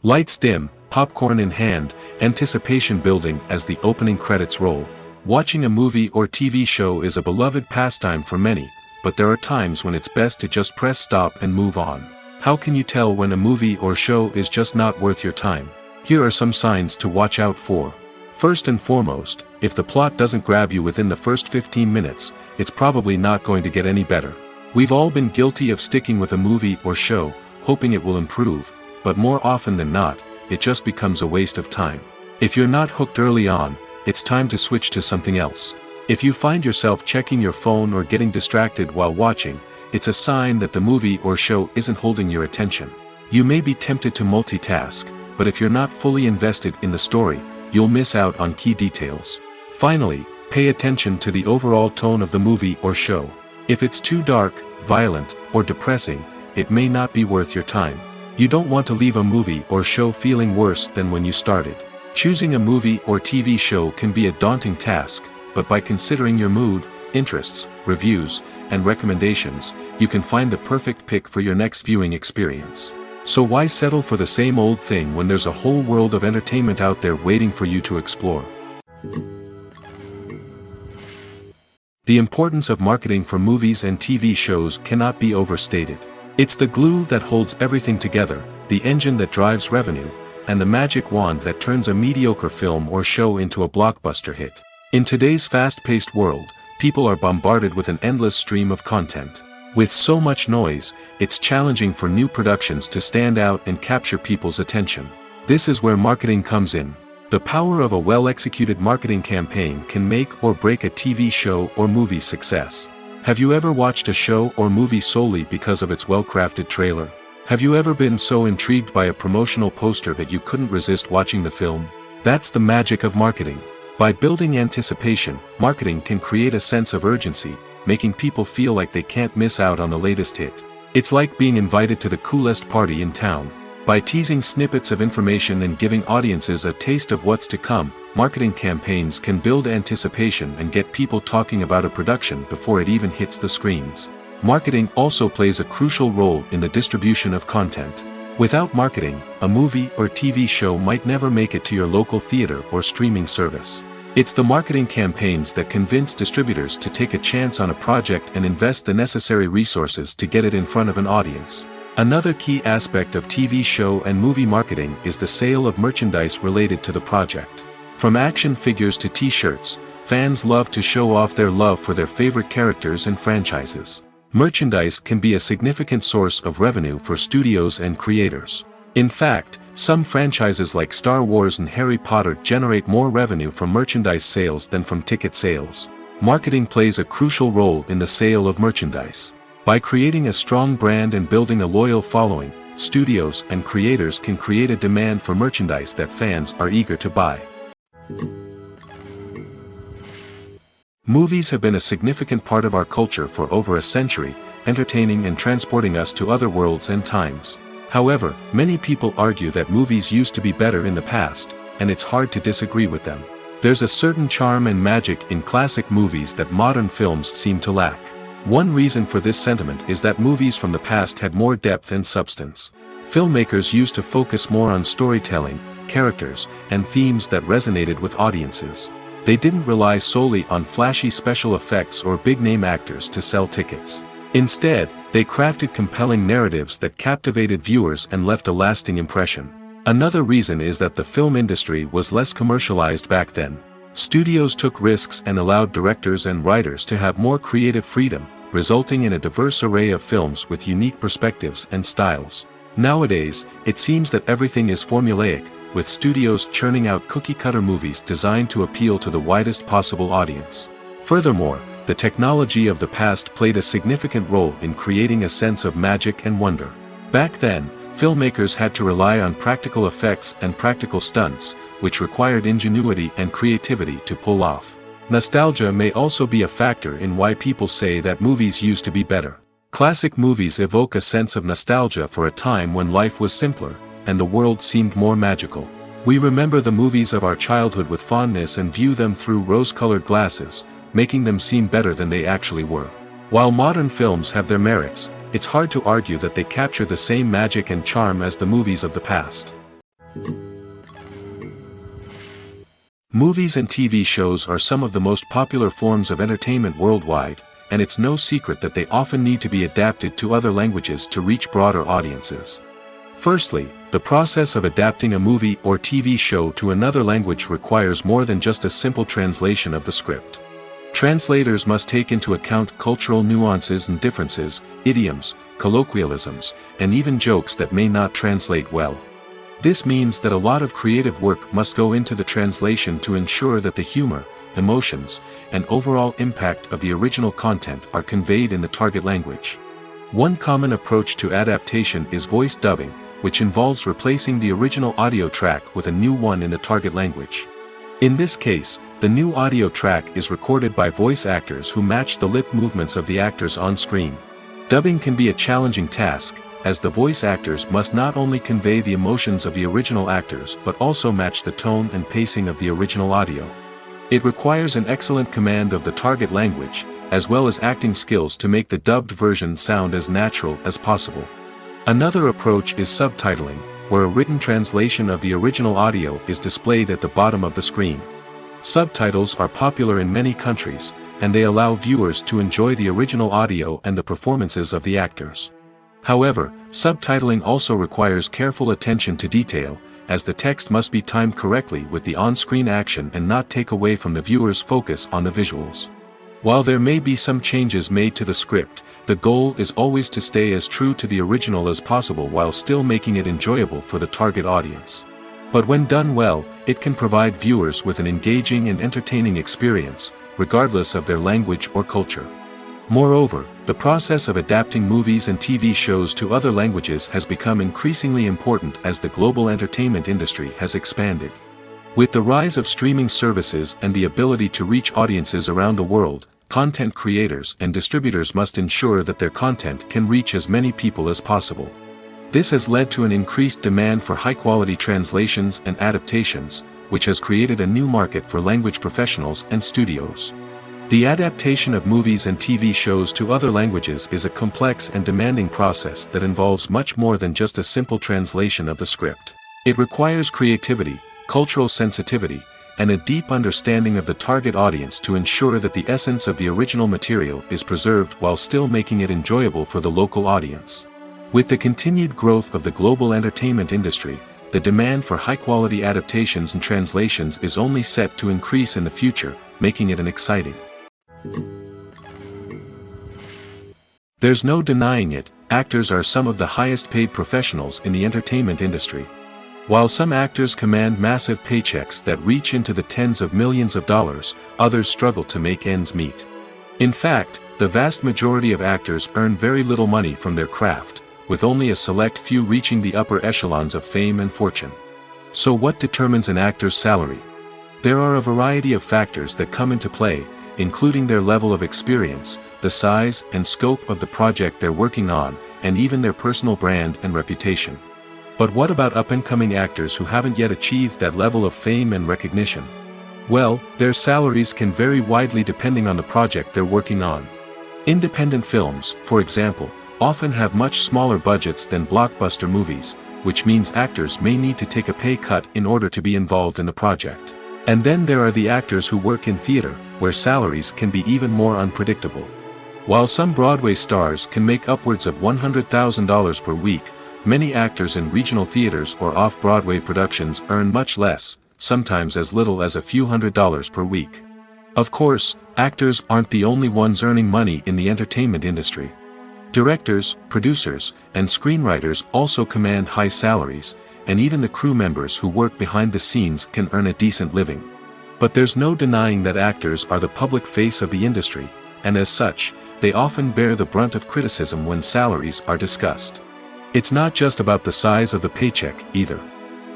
Lights dim, popcorn in hand, anticipation building as the opening credits roll. Watching a movie or TV show is a beloved pastime for many, but there are times when it's best to just press stop and move on. How can you tell when a movie or show is just not worth your time? Here are some signs to watch out for. First and foremost, if the plot doesn't grab you within the first 15 minutes, it's probably not going to get any better. We've all been guilty of sticking with a movie or show, hoping it will improve, but more often than not, it just becomes a waste of time. If you're not hooked early on, it's time to switch to something else. If you find yourself checking your phone or getting distracted while watching, it's a sign that the movie or show isn't holding your attention. You may be tempted to multitask, but if you're not fully invested in the story, you'll miss out on key details. Finally, pay attention to the overall tone of the movie or show. If it's too dark, violent, or depressing, it may not be worth your time. You don't want to leave a movie or show feeling worse than when you started. Choosing a movie or TV show can be a daunting task, but by considering your mood, interests, reviews, and recommendations, you can find the perfect pick for your next viewing experience. So why settle for the same old thing when there's a whole world of entertainment out there waiting for you to explore? The importance of marketing for movies and TV shows cannot be overstated. It's the glue that holds everything together, the engine that drives revenue, and the magic wand that turns a mediocre film or show into a blockbuster hit. In today's fast-paced world, people are bombarded with an endless stream of content. With so much noise, it's challenging for new productions to stand out and capture people's attention. This is where marketing comes in. The power of a well-executed marketing campaign can make or break a TV show or movie's success. Have you ever watched a show or movie solely because of its well-crafted trailer? Have you ever been so intrigued by a promotional poster that you couldn't resist watching the film? That's the magic of marketing. By building anticipation, marketing can create a sense of urgency, making people feel like they can't miss out on the latest hit. It's like being invited to the coolest party in town. By teasing snippets of information and giving audiences a taste of what's to come, marketing campaigns can build anticipation and get people talking about a production before it even hits the screens. Marketing also plays a crucial role in the distribution of content. Without marketing, a movie or TV show might never make it to your local theater or streaming service. It's the marketing campaigns that convince distributors to take a chance on a project and invest the necessary resources to get it in front of an audience. Another key aspect of TV show and movie marketing is the sale of merchandise related to the project. From action figures to t-shirts, fans love to show off their love for their favorite characters and franchises. Merchandise can be a significant source of revenue for studios and creators. In fact, some franchises like Star Wars and Harry Potter generate more revenue from merchandise sales than from ticket sales. Marketing plays a crucial role in the sale of merchandise. By creating a strong brand and building a loyal following, studios and creators can create a demand for merchandise that fans are eager to buy. Movies have been a significant part of our culture for over a century, entertaining and transporting us to other worlds and times. However, many people argue that movies used to be better in the past, and it's hard to disagree with them. There's a certain charm and magic in classic movies that modern films seem to lack. One reason for this sentiment is that movies from the past had more depth and substance. Filmmakers used to focus more on storytelling, characters, and themes that resonated with audiences. They didn't rely solely on flashy special effects or big-name actors to sell tickets. Instead, they crafted compelling narratives that captivated viewers and left a lasting impression. Another reason is that the film industry was less commercialized back then. Studios took risks and allowed directors and writers to have more creative freedom, resulting in a diverse array of films with unique perspectives and styles. Nowadays, it seems that everything is formulaic, with studios churning out cookie-cutter movies designed to appeal to the widest possible audience. Furthermore, the technology of the past played a significant role in creating a sense of magic and wonder. Back then, filmmakers had to rely on practical effects and practical stunts, which required ingenuity and creativity to pull off. Nostalgia may also be a factor in why people say that movies used to be better. Classic movies evoke a sense of nostalgia for a time when life was simpler, and the world seemed more magical. We remember the movies of our childhood with fondness and view them through rose-colored glasses, making them seem better than they actually were. While modern films have their merits, it's hard to argue that they capture the same magic and charm as the movies of the past. Movies and TV shows are some of the most popular forms of entertainment worldwide, and it's no secret that they often need to be adapted to other languages to reach broader audiences. Firstly, the process of adapting a movie or TV show to another language requires more than just a simple translation of the script. Translators must take into account cultural nuances and differences, idioms, colloquialisms, and even jokes that may not translate well. This means that a lot of creative work must go into the translation to ensure that the humor, emotions, and overall impact of the original content are conveyed in the target language. One common approach to adaptation is voice dubbing, which involves replacing the original audio track with a new one in the target language. In this case, the new audio track is recorded by voice actors who match the lip movements of the actors on screen. Dubbing can be a challenging task, as the voice actors must not only convey the emotions of the original actors but also match the tone and pacing of the original audio. It requires an excellent command of the target language, as well as acting skills to make the dubbed version sound as natural as possible. Another approach is subtitling, where a written translation of the original audio is displayed at the bottom of the screen. Subtitles are popular in many countries, and they allow viewers to enjoy the original audio and the performances of the actors. However, subtitling also requires careful attention to detail, as the text must be timed correctly with the on-screen action and not take away from the viewer's focus on the visuals. While there may be some changes made to the script, the goal is always to stay as true to the original as possible while still making it enjoyable for the target audience. But when done well, it can provide viewers with an engaging and entertaining experience, regardless of their language or culture. Moreover, the process of adapting movies and TV shows to other languages has become increasingly important as the global entertainment industry has expanded. With the rise of streaming services and the ability to reach audiences around the world, content creators and distributors must ensure that their content can reach as many people as possible. This has led to an increased demand for high-quality translations and adaptations, which has created a new market for language professionals and studios. The adaptation of movies and TV shows to other languages is a complex and demanding process that involves much more than just a simple translation of the script. It requires creativity, cultural sensitivity, and a deep understanding of the target audience to ensure that the essence of the original material is preserved while still making it enjoyable for the local audience. With the continued growth of the global entertainment industry, the demand for high-quality adaptations and translations is only set to increase in the future, making it exciting. There's no denying it, actors are some of the highest-paid professionals in the entertainment industry. While some actors command massive paychecks that reach into the tens of millions of dollars, others struggle to make ends meet. In fact, the vast majority of actors earn very little money from their craft, with only a select few reaching the upper echelons of fame and fortune. So what determines an actor's salary? There are a variety of factors that come into play, including their level of experience, the size and scope of the project they're working on, and even their personal brand and reputation. But what about up-and-coming actors who haven't yet achieved that level of fame and recognition? Well, their salaries can vary widely depending on the project they're working on. Independent films, for example, often have much smaller budgets than blockbuster movies, which means actors may need to take a pay cut in order to be involved in the project. And then there are the actors who work in theater, where salaries can be even more unpredictable. While some Broadway stars can make upwards of $100,000 per week, many actors in regional theaters or off-Broadway productions earn much less, sometimes as little as a few $100s per week. Of course, actors aren't the only ones earning money in the entertainment industry. Directors, producers, and screenwriters also command high salaries, and even the crew members who work behind the scenes can earn a decent living. But there's no denying that actors are the public face of the industry, and as such, they often bear the brunt of criticism when salaries are discussed. It's not just about the size of the paycheck, either.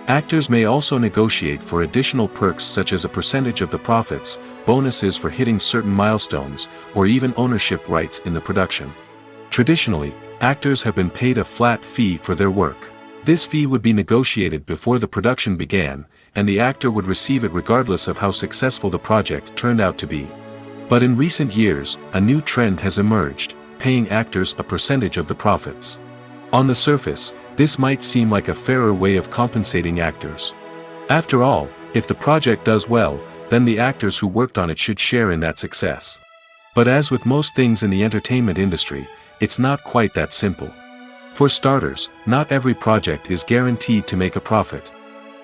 Actors may also negotiate for additional perks such as a percentage of the profits, bonuses for hitting certain milestones, or even ownership rights in the production. Traditionally, actors have been paid a flat fee for their work. This fee would be negotiated before the production began, and the actor would receive it regardless of how successful the project turned out to be. But in recent years, a new trend has emerged, paying actors a percentage of the profits. On the surface, this might seem like a fairer way of compensating actors. After all, if the project does well, then the actors who worked on it should share in that success. But as with most things in the entertainment industry, it's not quite that simple. For starters, not every project is guaranteed to make a profit.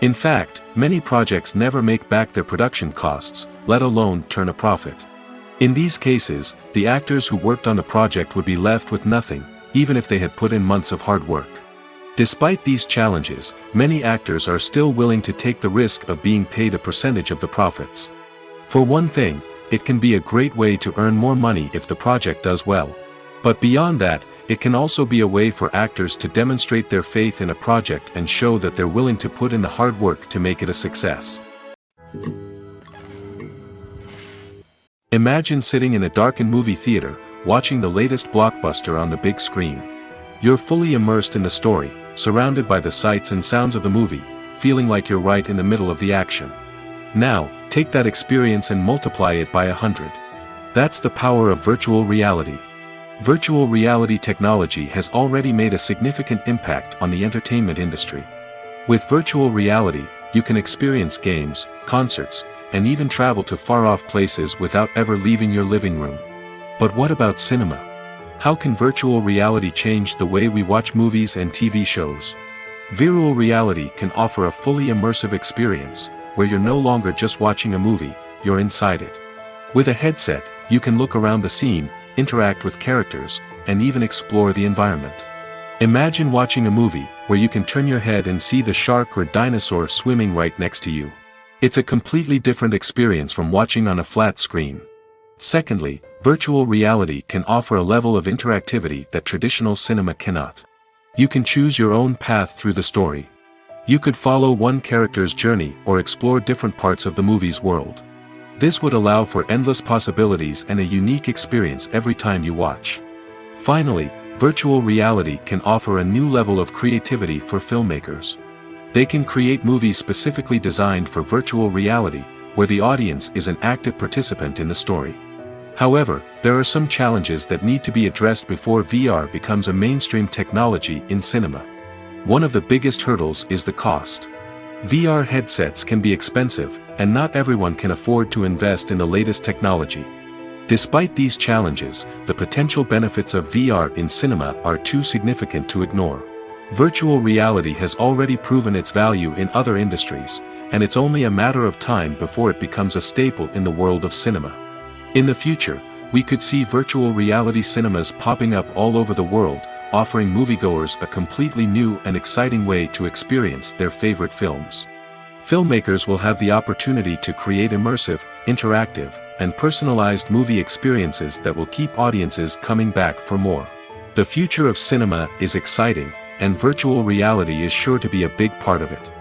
In fact, many projects never make back their production costs, let alone turn a profit. In these cases, the actors who worked on the project would be left with nothing, even if they had put in months of hard work. Despite these challenges, many actors are still willing to take the risk of being paid a percentage of the profits. For one thing, it can be a great way to earn more money if the project does well. But beyond that, it can also be a way for actors to demonstrate their faith in a project and show that they're willing to put in the hard work to make it a success. Imagine sitting in a darkened movie theater, watching the latest blockbuster on the big screen. You're fully immersed in the story, surrounded by the sights and sounds of the movie, feeling like you're right in the middle of the action. Now, take that experience and multiply it by 100. That's the power of virtual reality. Virtual reality technology has already made a significant impact on the entertainment industry. With virtual reality, you can experience games, concerts, and even travel to far-off places without ever leaving your living room. But what about cinema? How can virtual reality change the way we watch movies and TV shows? Virtual reality can offer a fully immersive experience, where you're no longer just watching a movie, you're inside it. With a headset, you can look around the scene, interact with characters, and even explore the environment. Imagine watching a movie, where you can turn your head and see the shark or dinosaur swimming right next to you. It's a completely different experience from watching on a flat screen. Secondly, virtual reality can offer a level of interactivity that traditional cinema cannot. You can choose your own path through the story. You could follow one character's journey or explore different parts of the movie's world. This would allow for endless possibilities and a unique experience every time you watch. Finally, virtual reality can offer a new level of creativity for filmmakers. They can create movies specifically designed for virtual reality, where the audience is an active participant in the story. However, there are some challenges that need to be addressed before VR becomes a mainstream technology in cinema. One of the biggest hurdles is the cost. VR headsets can be expensive, and not everyone can afford to invest in the latest technology. Despite these challenges, the potential benefits of VR in cinema are too significant to ignore. Virtual reality has already proven its value in other industries, and it's only a matter of time before it becomes a staple in the world of cinema. In the future, we could see virtual reality cinemas popping up all over the world, offering moviegoers a completely new and exciting way to experience their favorite films. Filmmakers will have the opportunity to create immersive, interactive, and personalized movie experiences that will keep audiences coming back for more. The future of cinema is exciting, and virtual reality is sure to be a big part of it.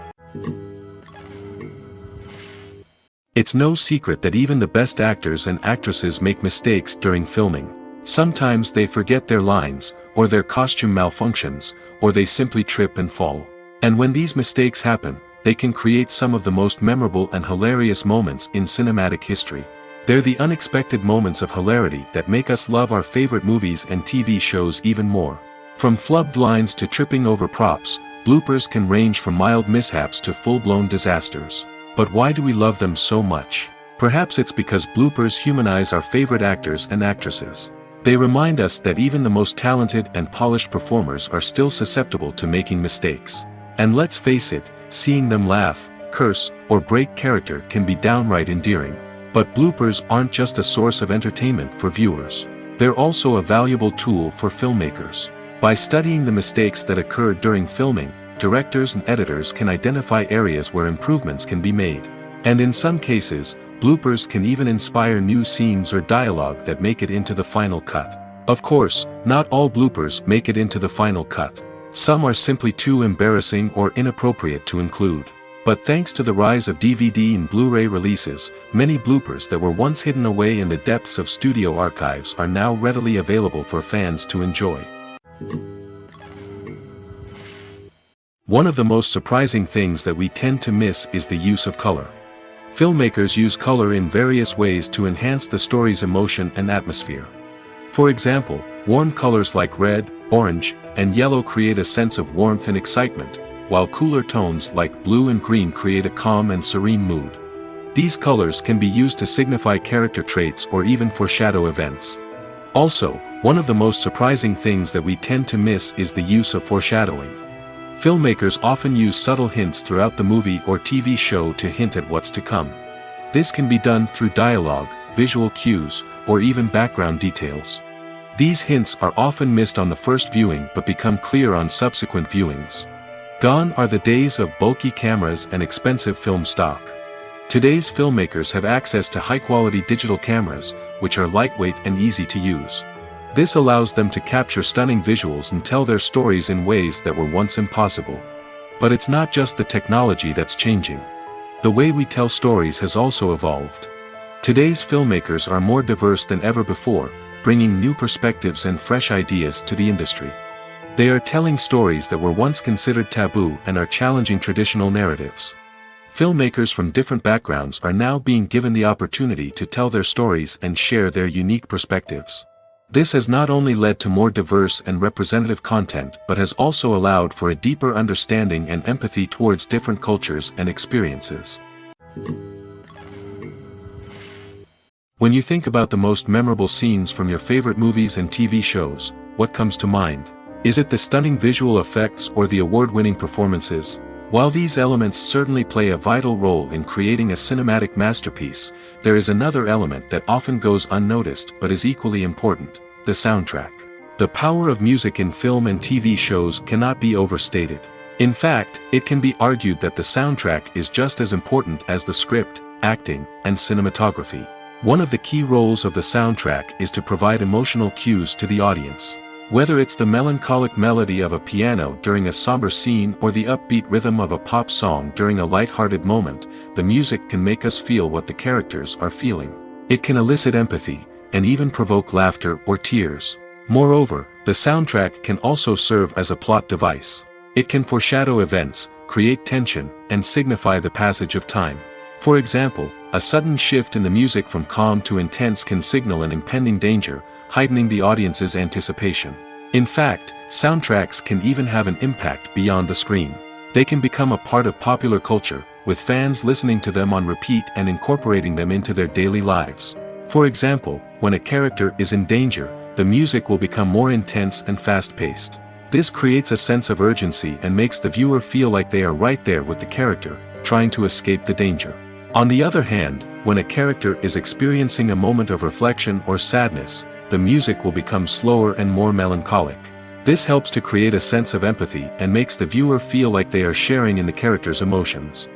It's no secret that even the best actors and actresses make mistakes during filming. Sometimes they forget their lines, or their costume malfunctions, or they simply trip and fall. And when these mistakes happen, they can create some of the most memorable and hilarious moments in cinematic history. They're the unexpected moments of hilarity that make us love our favorite movies and TV shows even more. From flubbed lines to tripping over props, bloopers can range from mild mishaps to full-blown disasters. But why do we love them so much? Perhaps it's because bloopers humanize our favorite actors and actresses. They remind us that even the most talented and polished performers are still susceptible to making mistakes. And let's face it, seeing them laugh, curse, or break character can be downright endearing. But bloopers aren't just a source of entertainment for viewers. They're also a valuable tool for filmmakers. By studying the mistakes that occurred during filming, directors and editors can identify areas where improvements can be made. And in some cases, bloopers can even inspire new scenes or dialogue that make it into the final cut. Of course, not all bloopers make it into the final cut. Some are simply too embarrassing or inappropriate to include. But thanks to the rise of DVD and Blu-ray releases, many bloopers that were once hidden away in the depths of studio archives are now readily available for fans to enjoy. One of the most surprising things that we tend to miss is the use of color. Filmmakers use color in various ways to enhance the story's emotion and atmosphere. For example, warm colors like red, orange, and yellow create a sense of warmth and excitement, while cooler tones like blue and green create a calm and serene mood. These colors can be used to signify character traits or even foreshadow events. Also, one of the most surprising things that we tend to miss is the use of foreshadowing. Filmmakers often use subtle hints throughout the movie or TV show to hint at what's to come. This can be done through dialogue, visual cues, or even background details. These hints are often missed on the first viewing but become clear on subsequent viewings. Gone are the days of bulky cameras and expensive film stock. Today's filmmakers have access to high-quality digital cameras, which are lightweight and easy to use. This allows them to capture stunning visuals and tell their stories in ways that were once impossible. But it's not just the technology that's changing. The way we tell stories has also evolved. Today's filmmakers are more diverse than ever before, bringing new perspectives and fresh ideas to the industry. They are telling stories that were once considered taboo and are challenging traditional narratives. Filmmakers from different backgrounds are now being given the opportunity to tell their stories and share their unique perspectives. This has not only led to more diverse and representative content but has also allowed for a deeper understanding and empathy towards different cultures and experiences. When you think about the most memorable scenes from your favorite movies and TV shows, what comes to mind? Is it the stunning visual effects or the award-winning performances? While these elements certainly play a vital role in creating a cinematic masterpiece, there is another element that often goes unnoticed but is equally important: the soundtrack. The power of music in film and TV shows cannot be overstated. In fact, it can be argued that the soundtrack is just as important as the script, acting, and cinematography. One of the key roles of the soundtrack is to provide emotional cues to the audience. Whether it's the melancholic melody of a piano during a somber scene or the upbeat rhythm of a pop song during a light-hearted moment, the music can make us feel what the characters are feeling. It can elicit empathy, and even provoke laughter or tears. Moreover, the soundtrack can also serve as a plot device. It can foreshadow events, create tension, and signify the passage of time. For example, a sudden shift in the music from calm to intense can signal an impending danger, heightening the audience's anticipation. In fact, soundtracks can even have an impact beyond the screen. They can become a part of popular culture, with fans listening to them on repeat and incorporating them into their daily lives. For example, when a character is in danger, the music will become more intense and fast-paced. This creates a sense of urgency and makes the viewer feel like they are right there with the character, trying to escape the danger. On the other hand, when a character is experiencing a moment of reflection or sadness, the music will become slower and more melancholic. This helps to create a sense of empathy and makes the viewer feel like they are sharing in the character's emotions.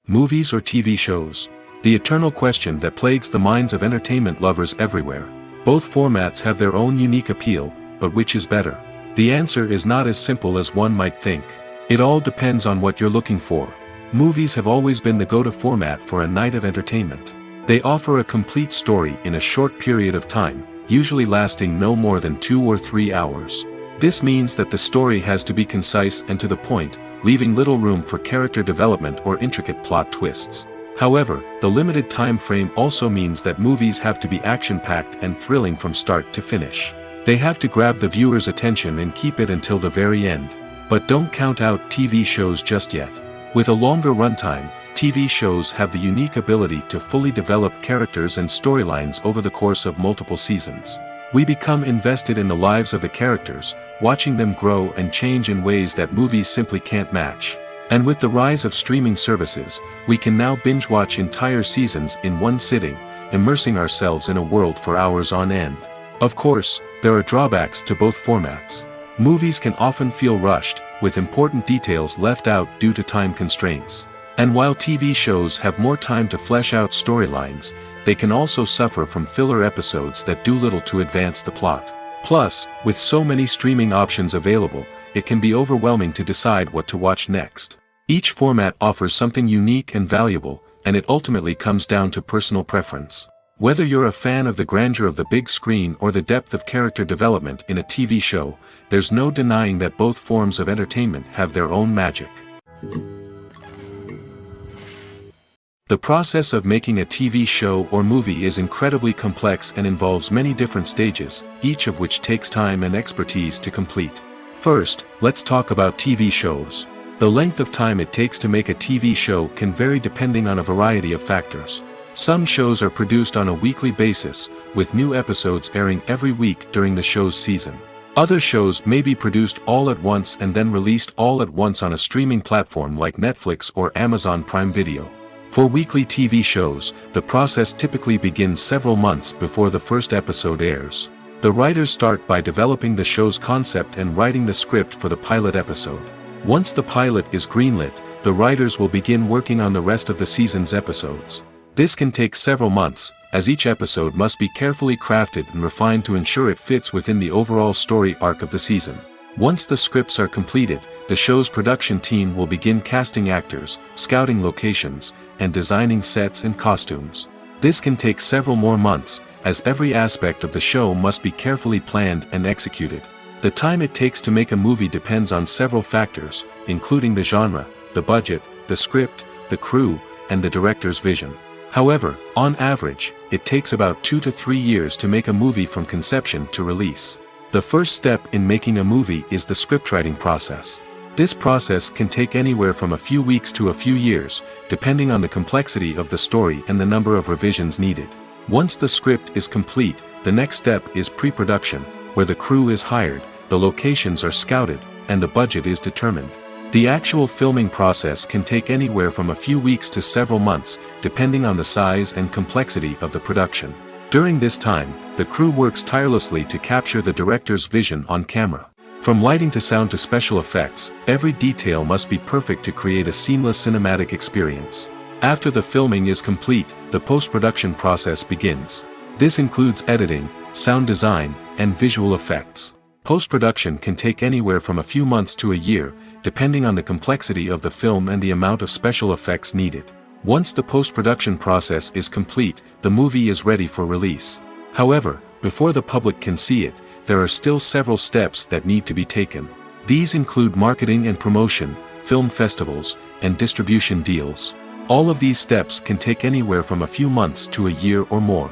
Movies or TV shows? The eternal question that plagues the minds of entertainment lovers everywhere. Both formats have their own unique appeal, but which is better? The answer is not as simple as one might think. It all depends on what you're looking for. Movies have always been the go-to format for a night of entertainment. They offer a complete story in a short period of time, usually lasting no more than 2 or 3 hours. This means that the story has to be concise and to the point, leaving little room for character development or intricate plot twists. However, the limited time frame also means that movies have to be action-packed and thrilling from start to finish. They have to grab the viewer's attention and keep it until the very end. But don't count out TV shows just yet. With a longer runtime, TV shows have the unique ability to fully develop characters and storylines over the course of multiple seasons. We become invested in the lives of the characters, watching them grow and change in ways that movies simply can't match. And with the rise of streaming services, we can now binge-watch entire seasons in one sitting, immersing ourselves in a world for hours on end. Of course, there are drawbacks to both formats. Movies can often feel rushed, with important details left out due to time constraints. And while TV shows have more time to flesh out storylines, they can also suffer from filler episodes that do little to advance the plot. Plus, with so many streaming options available, it can be overwhelming to decide what to watch next. Each format offers something unique and valuable, and it ultimately comes down to personal preference. Whether you're a fan of the grandeur of the big screen or the depth of character development in a TV show, there's no denying that both forms of entertainment have their own magic. The process of making a TV show or movie is incredibly complex and involves many different stages, each of which takes time and expertise to complete. First, let's talk about TV shows. The length of time it takes to make a TV show can vary depending on a variety of factors. Some shows are produced on a weekly basis, with new episodes airing every week during the show's season. Other shows may be produced all at once and then released all at once on a streaming platform like Netflix or Amazon Prime Video. For weekly TV shows, the process typically begins several months before the first episode airs. The writers start by developing the show's concept and writing the script for the pilot episode. Once the pilot is greenlit, the writers will begin working on the rest of the season's episodes. This can take several months, as each episode must be carefully crafted and refined to ensure it fits within the overall story arc of the season. Once the scripts are completed, the show's production team will begin casting actors, scouting locations, and designing sets and costumes. This can take several more months, as every aspect of the show must be carefully planned and executed. The time it takes to make a movie depends on several factors, including the genre, the budget, the script, the crew, and the director's vision. However, on average, it takes about 2 to 3 years to make a movie from conception to release. The first step in making a movie is the scriptwriting process. This process can take anywhere from a few weeks to a few years, depending on the complexity of the story and the number of revisions needed. Once the script is complete, the next step is pre-production, where the crew is hired, the locations are scouted, and the budget is determined. The actual filming process can take anywhere from a few weeks to several months, depending on the size and complexity of the production. During this time, the crew works tirelessly to capture the director's vision on camera. From lighting to sound to special effects, every detail must be perfect to create a seamless cinematic experience. After the filming is complete, the post-production process begins. This includes editing, sound design, and visual effects. Post-production can take anywhere from a few months to a year, depending on the complexity of the film and the amount of special effects needed. Once the post-production process is complete, the movie is ready for release. However, before the public can see it, there are still several steps that need to be taken. These include marketing and promotion, film festivals, and distribution deals. All of these steps can take anywhere from a few months to a year or more.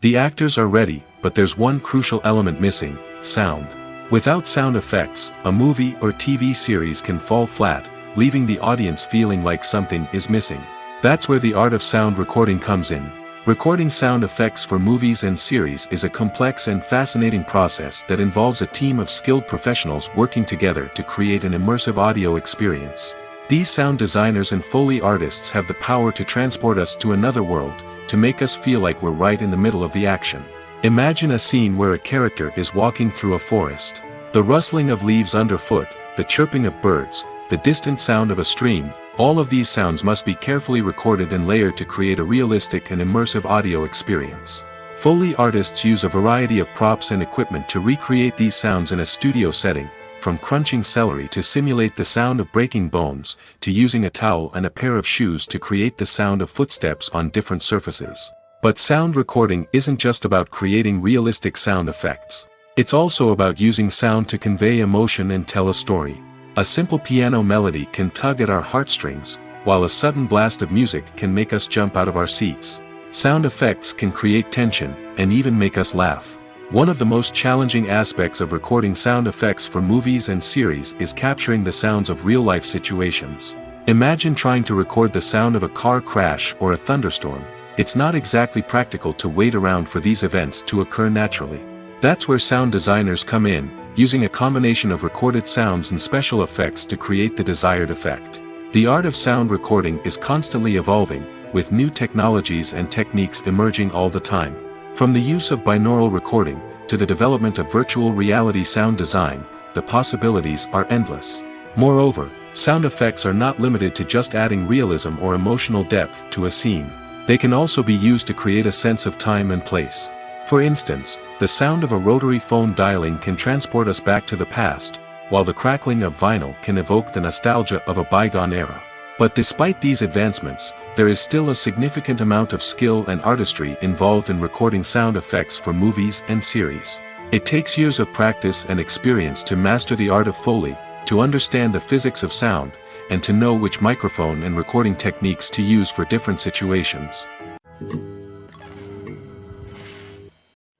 The actors are ready, but there's one crucial element missing: sound. Without sound effects, a movie or TV series can fall flat, leaving the audience feeling like something is missing. That's where the art of sound recording comes in. Recording sound effects for movies and series is a complex and fascinating process that involves a team of skilled professionals working together to create an immersive audio experience. These sound designers and Foley artists have the power to transport us to another world, to make us feel like we're right in the middle of the action. Imagine a scene where a character is walking through a forest. The rustling of leaves underfoot, the chirping of birds, the distant sound of a stream, all of these sounds must be carefully recorded and layered to create a realistic and immersive audio experience. Foley artists use a variety of props and equipment to recreate these sounds in a studio setting, from crunching celery to simulate the sound of breaking bones, to using a towel and a pair of shoes to create the sound of footsteps on different surfaces. But sound recording isn't just about creating realistic sound effects. It's also about using sound to convey emotion and tell a story. A simple piano melody can tug at our heartstrings, while a sudden blast of music can make us jump out of our seats. Sound effects can create tension, and even make us laugh. One of the most challenging aspects of recording sound effects for movies and series is capturing the sounds of real-life situations. Imagine trying to record the sound of a car crash or a thunderstorm. It's not exactly practical to wait around for these events to occur naturally. That's where sound designers come in, using a combination of recorded sounds and special effects to create the desired effect. The art of sound recording is constantly evolving, with new technologies and techniques emerging all the time. From the use of binaural recording, to the development of virtual reality sound design, the possibilities are endless. Moreover, sound effects are not limited to just adding realism or emotional depth to a scene. They can also be used to create a sense of time and place. For instance, the sound of a rotary phone dialing can transport us back to the past, while the crackling of vinyl can evoke the nostalgia of a bygone era. But despite these advancements, there is still a significant amount of skill and artistry involved in recording sound effects for movies and series. It takes years of practice and experience to master the art of Foley, to understand the physics of sound, and to know which microphone and recording techniques to use for different situations.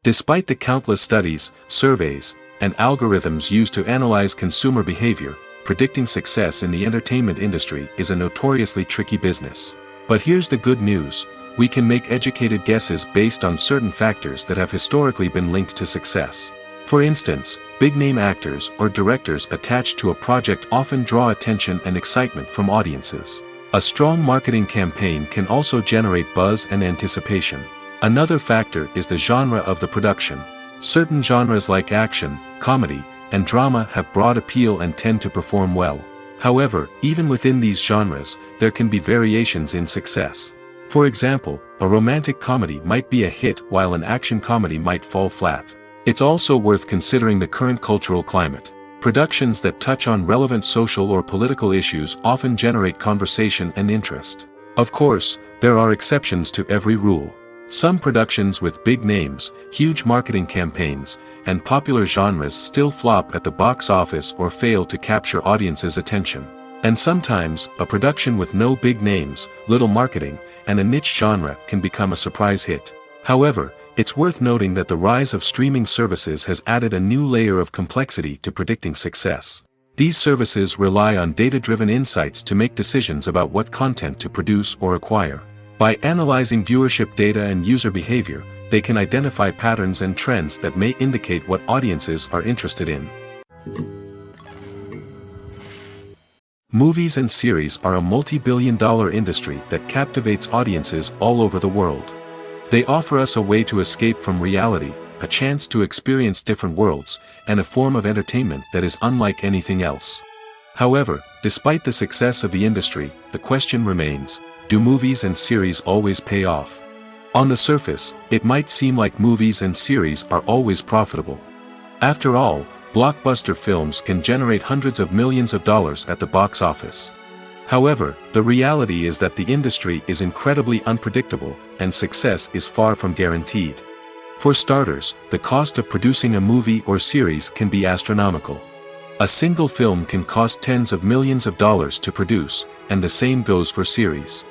Despite the countless studies, surveys, and algorithms used to analyze consumer behavior, predicting success in the entertainment industry is a notoriously tricky business. But here's the good news: we can make educated guesses based on certain factors that have historically been linked to success. For instance, big-name actors or directors attached to a project often draw attention and excitement from audiences. A strong marketing campaign can also generate buzz and anticipation. Another factor is the genre of the production. Certain genres like action, comedy, and drama have broad appeal and tend to perform well. However, even within these genres, there can be variations in success. For example, a romantic comedy might be a hit while an action comedy might fall flat. It's also worth considering the current cultural climate. Productions that touch on relevant social or political issues often generate conversation and interest. Of course, there are exceptions to every rule. Some productions with big names, huge marketing campaigns, and popular genres still flop at the box office or fail to capture audiences' attention. And sometimes, a production with no big names, little marketing, and a niche genre can become a surprise hit. However, it's worth noting that the rise of streaming services has added a new layer of complexity to predicting success. These services rely on data-driven insights to make decisions about what content to produce or acquire. By analyzing viewership data and user behavior, they can identify patterns and trends that may indicate what audiences are interested in. Movies and series are a multi-billion-dollar industry that captivates audiences all over the world. They offer us a way to escape from reality, a chance to experience different worlds, and a form of entertainment that is unlike anything else. However, despite the success of the industry, the question remains: do movies and series always pay off? On the surface, it might seem like movies and series are always profitable. After all, blockbuster films can generate hundreds of millions of dollars at the box office. However, the reality is that the industry is incredibly unpredictable, and success is far from guaranteed. For starters, the cost of producing a movie or series can be astronomical. A single film can cost tens of millions of dollars to produce, and the same goes for series.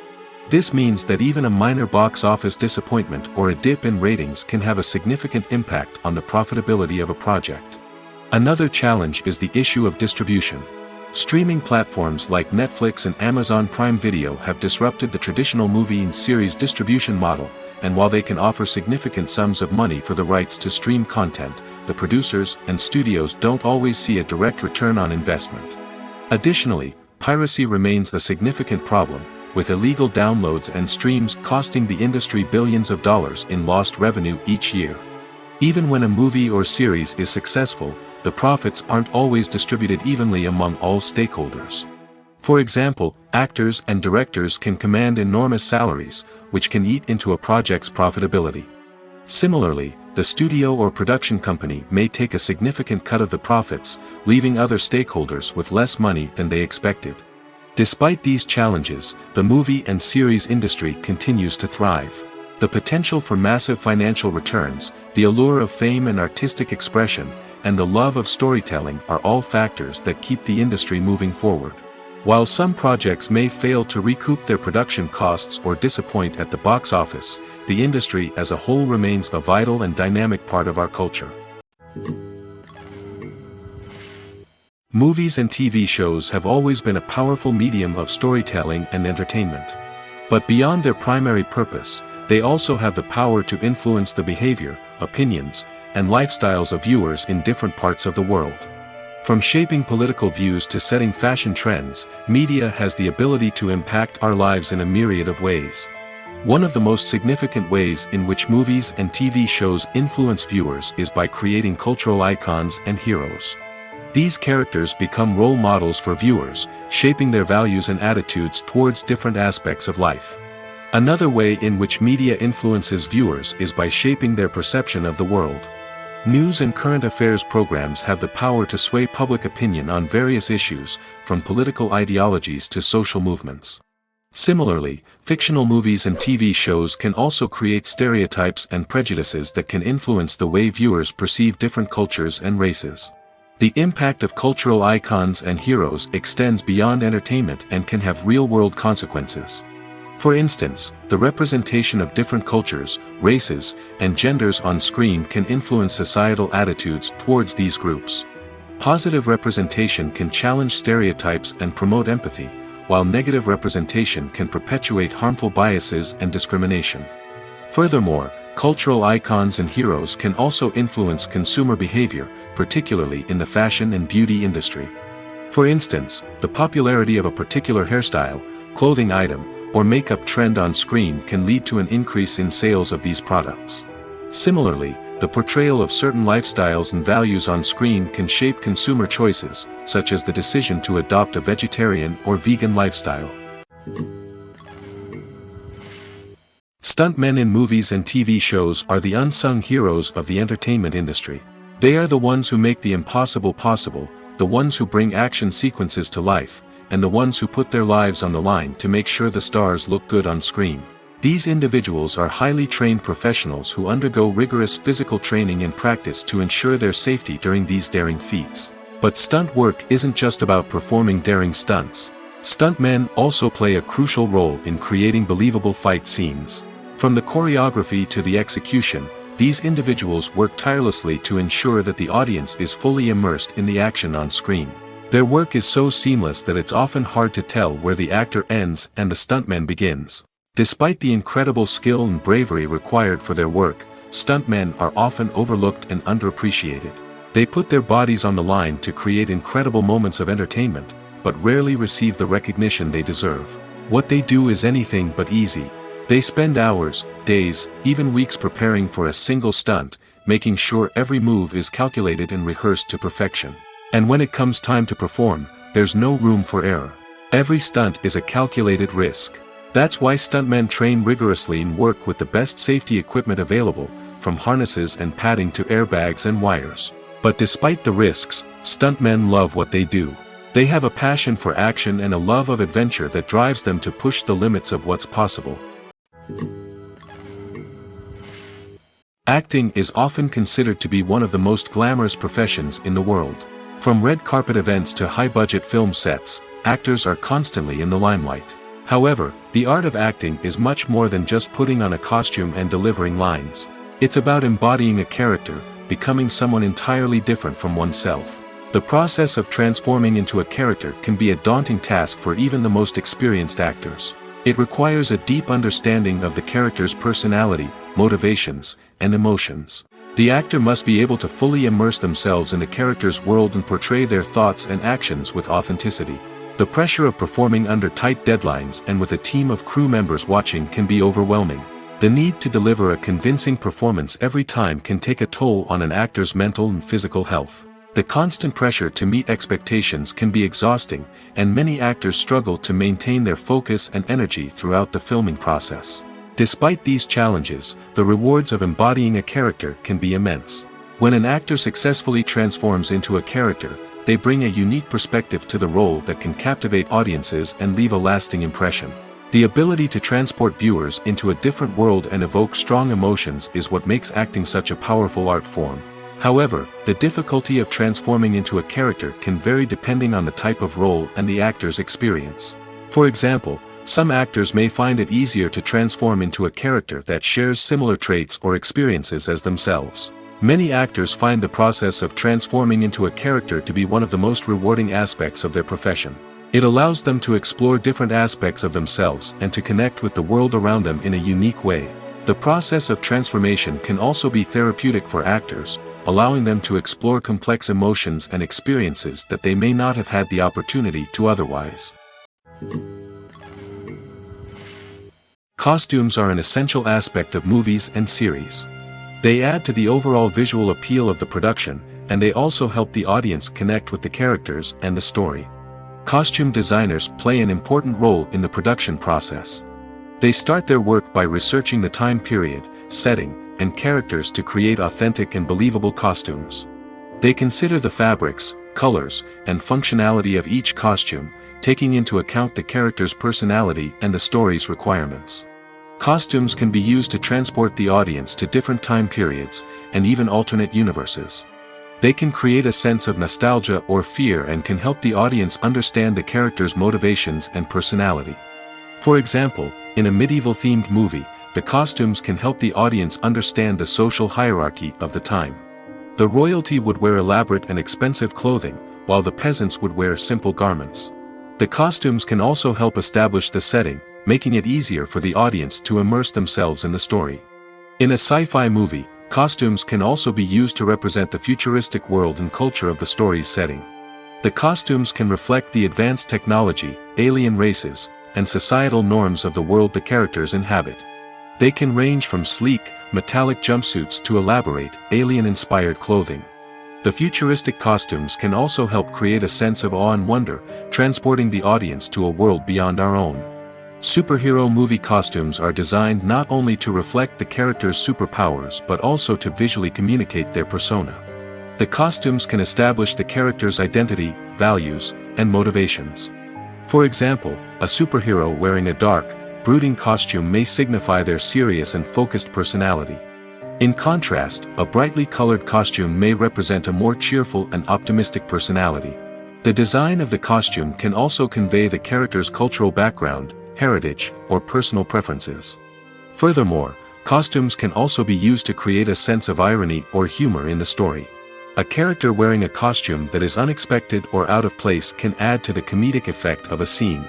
This means that even a minor box office disappointment or a dip in ratings can have a significant impact on the profitability of a project. Another challenge is the issue of distribution. Streaming platforms like Netflix and Amazon Prime Video have disrupted the traditional movie and series distribution model, and while they can offer significant sums of money for the rights to stream content, the producers and studios don't always see a direct return on investment. Additionally, piracy remains a significant problem, with illegal downloads and streams costing the industry billions of dollars in lost revenue each year. Even when a movie or series is successful, the profits aren't always distributed evenly among all stakeholders. For example, actors and directors can command enormous salaries, which can eat into a project's profitability. Similarly, the studio or production company may take a significant cut of the profits, leaving other stakeholders with less money than they expected. Despite these challenges, the movie and series industry continues to thrive. The potential for massive financial returns, the allure of fame and artistic expression, and the love of storytelling are all factors that keep the industry moving forward. While some projects may fail to recoup their production costs or disappoint at the box office, the industry as a whole remains a vital and dynamic part of our culture. Movies and TV shows have always been a powerful medium of storytelling and entertainment. But beyond their primary purpose, they also have the power to influence the behavior, opinions, and lifestyles of viewers in different parts of the world. From shaping political views to setting fashion trends, media has the ability to impact our lives in a myriad of ways. One of the most significant ways in which movies and TV shows influence viewers is by creating cultural icons and heroes. These characters become role models for viewers, shaping their values and attitudes towards different aspects of life. Another way in which media influences viewers is by shaping their perception of the world. News and current affairs programs have the power to sway public opinion on various issues, from political ideologies to social movements. Similarly, fictional movies and TV shows can also create stereotypes and prejudices that can influence the way viewers perceive different cultures and races. The impact of cultural icons and heroes extends beyond entertainment and can have real-world consequences. For instance, the representation of different cultures, races, and genders on screen can influence societal attitudes towards these groups. Positive representation can challenge stereotypes and promote empathy, while negative representation can perpetuate harmful biases and discrimination. Furthermore, cultural icons and heroes can also influence consumer behavior, particularly in the fashion and beauty industry. For instance, the popularity of a particular hairstyle, clothing item, or makeup trend on screen can lead to an increase in sales of these products. Similarly, the portrayal of certain lifestyles and values on screen can shape consumer choices, such as the decision to adopt a vegetarian or vegan lifestyle. Stuntmen in movies and TV shows are the unsung heroes of the entertainment industry. They are the ones who make the impossible possible, the ones who bring action sequences to life, and the ones who put their lives on the line to make sure the stars look good on screen. These individuals are highly trained professionals who undergo rigorous physical training and practice to ensure their safety during these daring feats. But stunt work isn't just about performing daring stunts. Stuntmen also play a crucial role in creating believable fight scenes. From the choreography to the execution, these individuals work tirelessly to ensure that the audience is fully immersed in the action on screen. Their work is so seamless that it's often hard to tell where the actor ends and the stuntman begins. Despite the incredible skill and bravery required for their work, stuntmen are often overlooked and underappreciated. They put their bodies on the line to create incredible moments of entertainment, but rarely receive the recognition they deserve. What they do is anything but easy. They spend hours, days, even weeks preparing for a single stunt, making sure every move is calculated and rehearsed to perfection. And when it comes time to perform, there's no room for error. Every stunt is a calculated risk. That's why stuntmen train rigorously and work with the best safety equipment available, from harnesses and padding to airbags and wires. But despite the risks, stuntmen love what they do. They have a passion for action and a love of adventure that drives them to push the limits of what's possible. Acting is often considered to be one of the most glamorous professions in the world. From red carpet events to high-budget film sets, actors are constantly in the limelight. However, the art of acting is much more than just putting on a costume and delivering lines. It's about embodying a character, becoming someone entirely different from oneself. The process of transforming into a character can be a daunting task for even the most experienced actors. It requires a deep understanding of the character's personality, motivations, and emotions. The actor must be able to fully immerse themselves in the character's world and portray their thoughts and actions with authenticity. The pressure of performing under tight deadlines and with a team of crew members watching can be overwhelming. The need to deliver a convincing performance every time can take a toll on an actor's mental and physical health. The constant pressure to meet expectations can be exhausting, and many actors struggle to maintain their focus and energy throughout the filming process. Despite these challenges, the rewards of embodying a character can be immense. When an actor successfully transforms into a character, they bring a unique perspective to the role that can captivate audiences and leave a lasting impression. The ability to transport viewers into a different world and evoke strong emotions is what makes acting such a powerful art form. However, the difficulty of transforming into a character can vary depending on the type of role and the actor's experience. For example, some actors may find it easier to transform into a character that shares similar traits or experiences as themselves. Many actors find the process of transforming into a character to be one of the most rewarding aspects of their profession. It allows them to explore different aspects of themselves and to connect with the world around them in a unique way. The process of transformation can also be therapeutic for actors, allowing them to explore complex emotions and experiences that they may not have had the opportunity to otherwise. Costumes are an essential aspect of movies and series. They add to the overall visual appeal of the production, and they also help the audience connect with the characters and the story. Costume designers play an important role in the production process. They start their work by researching the time period, setting, and characters to create authentic and believable costumes. They consider the fabrics, colors, and functionality of each costume, taking into account the character's personality and the story's requirements. Costumes can be used to transport the audience to different time periods, and even alternate universes. They can create a sense of nostalgia or fear and can help the audience understand the character's motivations and personality. For example, in a medieval-themed movie, the costumes can help the audience understand the social hierarchy of the time. The royalty would wear elaborate and expensive clothing, while the peasants would wear simple garments. The costumes can also help establish the setting, making it easier for the audience to immerse themselves in the story. In a sci-fi movie, costumes can also be used to represent the futuristic world and culture of the story's setting. The costumes can reflect the advanced technology, alien races, and societal norms of the world the characters inhabit. They can range from sleek, metallic jumpsuits to elaborate, alien-inspired clothing. The futuristic costumes can also help create a sense of awe and wonder, transporting the audience to a world beyond our own. Superhero movie costumes are designed not only to reflect the character's superpowers but also to visually communicate their persona. The costumes can establish the character's identity, values, and motivations. For example, a superhero wearing a dark, brooding costume may signify their serious and focused personality. In contrast, a brightly colored costume may represent a more cheerful and optimistic personality. The design of the costume can also convey the character's cultural background, heritage, or personal preferences. Furthermore, costumes can also be used to create a sense of irony or humor in the story. A character wearing a costume that is unexpected or out of place can add to the comedic effect of a scene.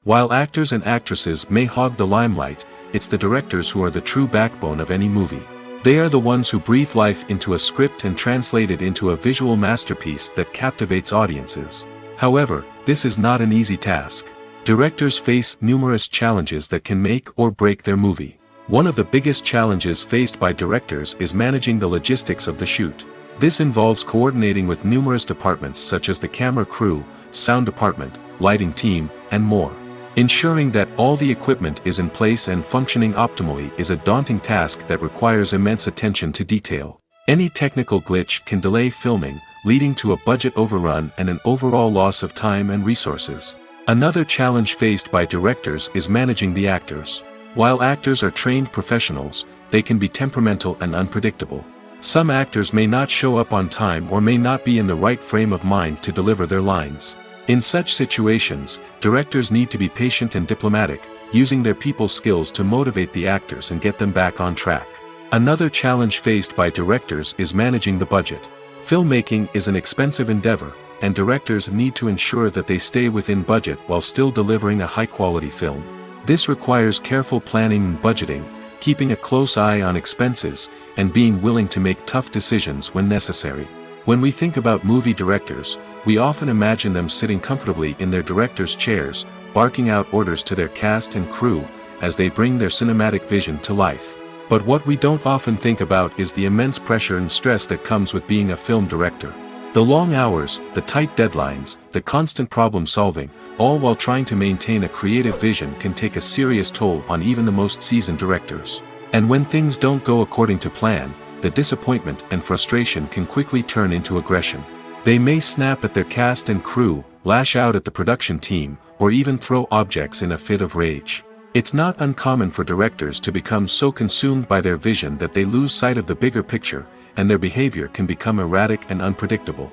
While actors and actresses may hog the limelight, it's the directors who are the true backbone of any movie. They are the ones who breathe life into a script and translate it into a visual masterpiece that captivates audiences. However, this is not an easy task. Directors face numerous challenges that can make or break their movie. One of the biggest challenges faced by directors is managing the logistics of the shoot. This involves coordinating with numerous departments such as the camera crew, sound department, lighting team, and more. Ensuring that all the equipment is in place and functioning optimally is a daunting task that requires immense attention to detail. Any technical glitch can delay filming, leading to a budget overrun and an overall loss of time and resources. Another challenge faced by directors is managing the actors. While actors are trained professionals, they can be temperamental and unpredictable. Some actors may not show up on time or may not be in the right frame of mind to deliver their lines. In such situations, directors need to be patient and diplomatic, using their people skills to motivate the actors and get them back on track. Another challenge faced by directors is managing the budget. Filmmaking is an expensive endeavor, and directors need to ensure that they stay within budget while still delivering a high-quality film. This requires careful planning and budgeting, keeping a close eye on expenses, and being willing to make tough decisions when necessary. When we think about movie directors, we often imagine them sitting comfortably in their director's chairs, barking out orders to their cast and crew, as they bring their cinematic vision to life. But what we don't often think about is the immense pressure and stress that comes with being a film director. The long hours, the tight deadlines, the constant problem solving, all while trying to maintain a creative vision can take a serious toll on even the most seasoned directors. And when things don't go according to plan, the disappointment and frustration can quickly turn into aggression. They may snap at their cast and crew, lash out at the production team, or even throw objects in a fit of rage. It's not uncommon for directors to become so consumed by their vision that they lose sight of the bigger picture, and their behavior can become erratic and unpredictable.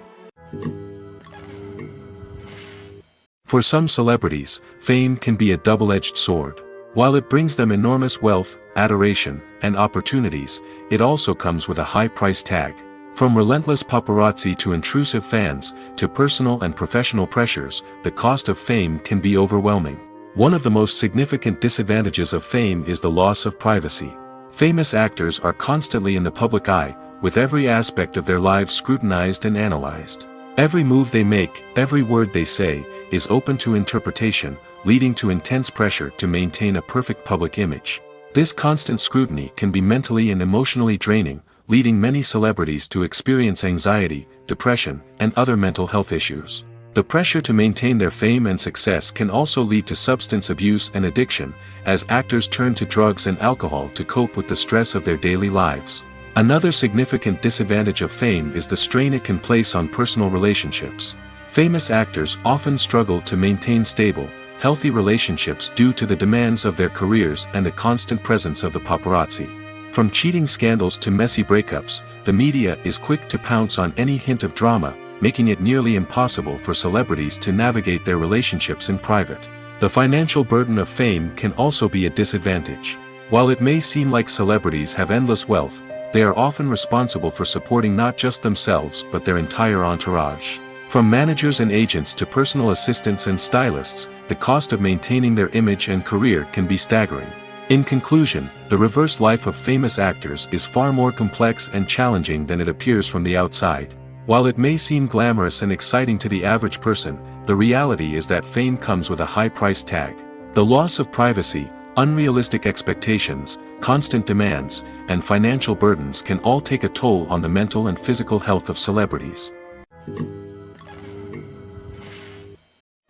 For some celebrities, fame can be a double-edged sword. While it brings them enormous wealth, adoration, and opportunities, it also comes with a high price tag. From relentless paparazzi to intrusive fans, to personal and professional pressures, the cost of fame can be overwhelming. One of the most significant disadvantages of fame is the loss of privacy. Famous actors are constantly in the public eye, with every aspect of their lives scrutinized and analyzed. Every move they make, every word they say, is open to interpretation, leading to intense pressure to maintain a perfect public image. This constant scrutiny can be mentally and emotionally draining, leading many celebrities to experience anxiety, depression, and other mental health issues. The pressure to maintain their fame and success can also lead to substance abuse and addiction, as actors turn to drugs and alcohol to cope with the stress of their daily lives. Another significant disadvantage of fame is the strain it can place on personal relationships. Famous actors often struggle to maintain stable, healthy relationships due to the demands of their careers and the constant presence of the paparazzi. From cheating scandals to messy breakups, the media is quick to pounce on any hint of drama, making it nearly impossible for celebrities to navigate their relationships in private. The financial burden of fame can also be a disadvantage. While it may seem like celebrities have endless wealth, they are often responsible for supporting not just themselves but their entire entourage. From managers and agents to personal assistants and stylists, the cost of maintaining their image and career can be staggering. In conclusion, the reverse life of famous actors is far more complex and challenging than it appears from the outside. While it may seem glamorous and exciting to the average person, the reality is that fame comes with a high price tag. The loss of privacy, unrealistic expectations, constant demands, and financial burdens can all take a toll on the mental and physical health of celebrities.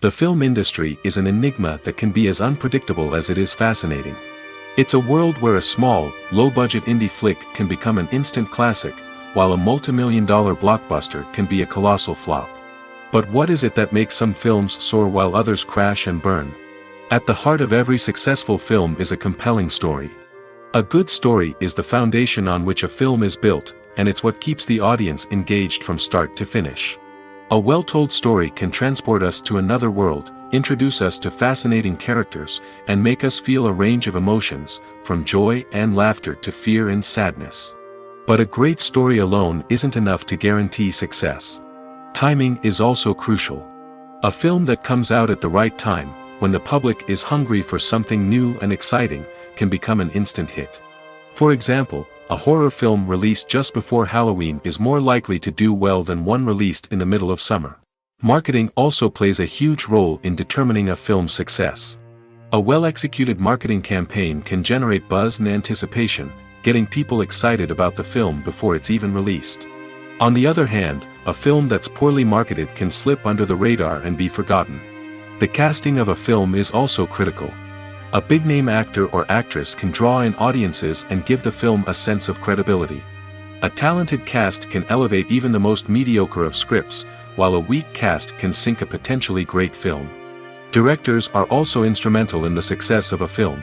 The film industry is an enigma that can be as unpredictable as it is fascinating. It's a world where a small, low-budget indie flick can become an instant classic, while a multi-million-dollar blockbuster can be a colossal flop. But what is it that makes some films soar while others crash and burn? At the heart of every successful film is a compelling story. A good story is the foundation on which a film is built, and it's what keeps the audience engaged from start to finish. A well-told story can transport us to another world, introduce us to fascinating characters, and make us feel a range of emotions, from joy and laughter to fear and sadness. But a great story alone isn't enough to guarantee success. Timing is also crucial. A film that comes out at the right time, when the public is hungry for something new and exciting, can become an instant hit. For example, a horror film released just before Halloween is more likely to do well than one released in the middle of summer. Marketing also plays a huge role in determining a film's success. A well-executed marketing campaign can generate buzz and anticipation, getting people excited about the film before it's even released. On the other hand, a film that's poorly marketed can slip under the radar and be forgotten. The casting of a film is also critical. A big-name actor or actress can draw in audiences and give the film a sense of credibility. A talented cast can elevate even the most mediocre of scripts, while a weak cast can sink a potentially great film. Directors are also instrumental in the success of a film.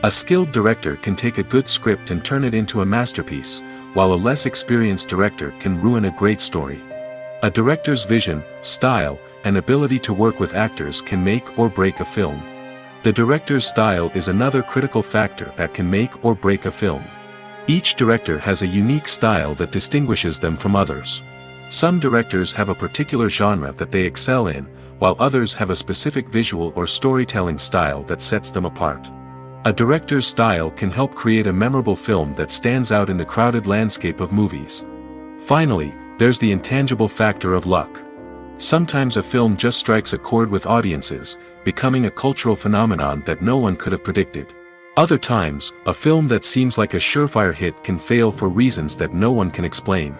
A skilled director can take a good script and turn it into a masterpiece, while a less experienced director can ruin a great story. A director's vision, style, and ability to work with actors can make or break a film. The director's style is another critical factor that can make or break a film. Each director has a unique style that distinguishes them from others. Some directors have a particular genre that they excel in, while others have a specific visual or storytelling style that sets them apart. A director's style can help create a memorable film that stands out in the crowded landscape of movies. Finally, there's the intangible factor of luck. Sometimes a film just strikes a chord with audiences, becoming a cultural phenomenon that no one could have predicted. Other times, a film that seems like a surefire hit can fail for reasons that no one can explain.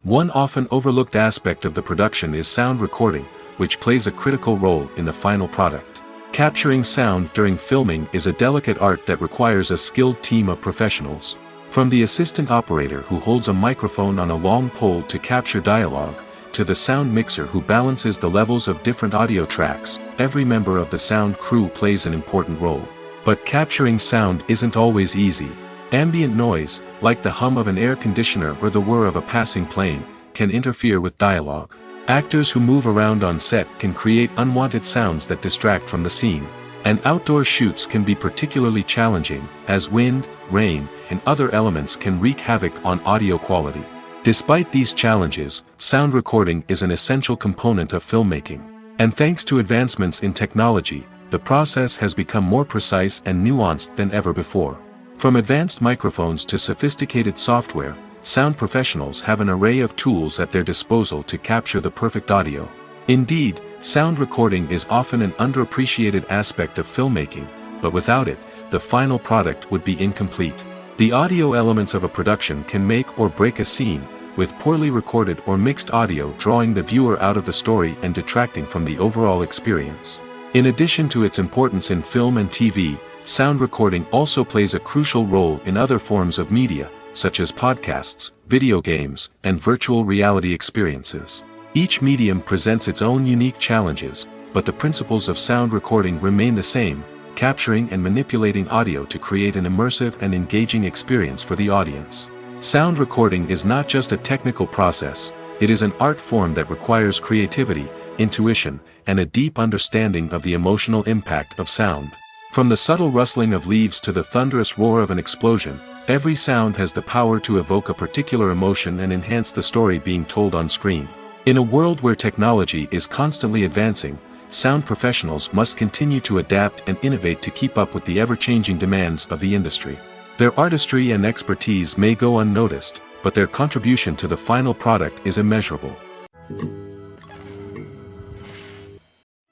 One often overlooked aspect of the production is sound recording, which plays a critical role in the final product. Capturing sound during filming is a delicate art that requires a skilled team of professionals. From the assistant operator who holds a microphone on a long pole to capture dialogue, to the sound mixer who balances the levels of different audio tracks, every member of the sound crew plays an important role. But capturing sound isn't always easy. Ambient noise, like the hum of an air conditioner or the whir of a passing plane, can interfere with dialogue. Actors who move around on set can create unwanted sounds that distract from the scene. And outdoor shoots can be particularly challenging, as wind, rain, and other elements can wreak havoc on audio quality. Despite these challenges, sound recording is an essential component of filmmaking. And thanks to advancements in technology, the process has become more precise and nuanced than ever before. From advanced microphones to sophisticated software, sound professionals have an array of tools at their disposal to capture the perfect audio. Indeed, sound recording is often an underappreciated aspect of filmmaking, but without it, the final product would be incomplete. The audio elements of a production can make or break a scene, with poorly recorded or mixed audio drawing the viewer out of the story and detracting from the overall experience. In addition to its importance in film and TV, sound recording also plays a crucial role in other forms of media, such as podcasts, video games, and virtual reality experiences. Each medium presents its own unique challenges, but the principles of sound recording remain the same, capturing and manipulating audio to create an immersive and engaging experience for the audience. Sound recording is not just a technical process, it is an art form that requires creativity, intuition, and a deep understanding of the emotional impact of sound. From the subtle rustling of leaves to the thunderous roar of an explosion, every sound has the power to evoke a particular emotion and enhance the story being told on screen. In a world where technology is constantly advancing, sound professionals must continue to adapt and innovate to keep up with the ever-changing demands of the industry. Their artistry and expertise may go unnoticed, but their contribution to the final product is immeasurable.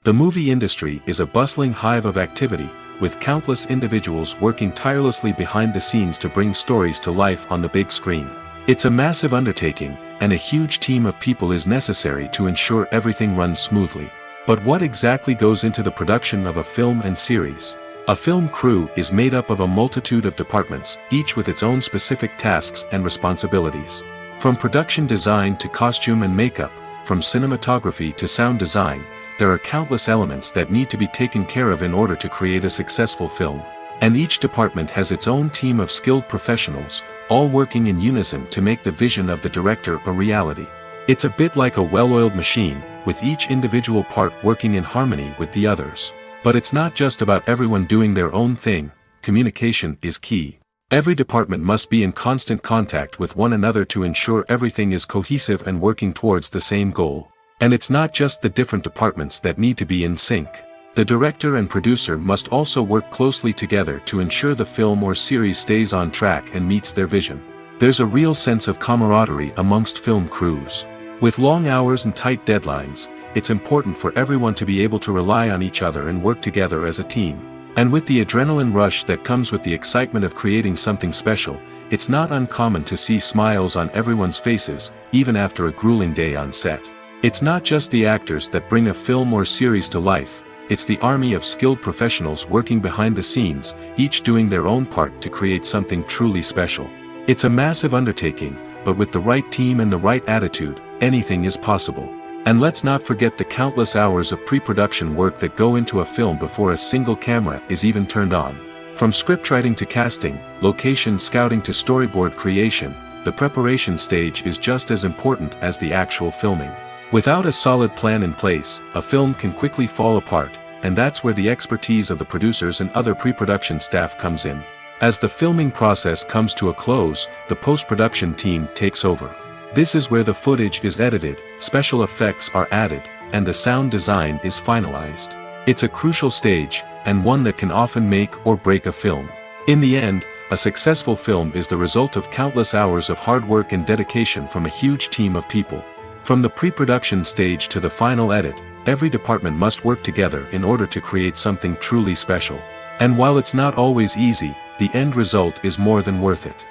The movie industry is a bustling hive of activity, with countless individuals working tirelessly behind the scenes to bring stories to life on the big screen. It's a massive undertaking, and a huge team of people is necessary to ensure everything runs smoothly. But what exactly goes into the production of a film and series? A film crew is made up of a multitude of departments, each with its own specific tasks and responsibilities. From production design to costume and makeup, from cinematography to sound design, there are countless elements that need to be taken care of in order to create a successful film. And each department has its own team of skilled professionals, all working in unison to make the vision of the director a reality. It's a bit like a well-oiled machine, with each individual part working in harmony with the others. But it's not just about everyone doing their own thing, communication is key. Every department must be in constant contact with one another to ensure everything is cohesive and working towards the same goal. And it's not just the different departments that need to be in sync. The director and producer must also work closely together to ensure the film or series stays on track and meets their vision. There's a real sense of camaraderie amongst film crews. With long hours and tight deadlines, it's important for everyone to be able to rely on each other and work together as a team. And with the adrenaline rush that comes with the excitement of creating something special, it's not uncommon to see smiles on everyone's faces, even after a grueling day on set. It's not just the actors that bring a film or series to life, it's the army of skilled professionals working behind the scenes, each doing their own part to create something truly special. It's a massive undertaking, but with the right team and the right attitude, anything is possible. And let's not forget the countless hours of pre-production work that go into a film before a single camera is even turned on. From scriptwriting to casting, location scouting to storyboard creation, the preparation stage is just as important as the actual filming. Without a solid plan in place, a film can quickly fall apart, and that's where the expertise of the producers and other pre-production staff comes in. As the filming process comes to a close, the post-production team takes over. This is where the footage is edited, special effects are added, and the sound design is finalized. It's a crucial stage, and one that can often make or break a film. In the end, a successful film is the result of countless hours of hard work and dedication from a huge team of people. From the pre-production stage to the final edit, every department must work together in order to create something truly special. And while it's not always easy, the end result is more than worth it.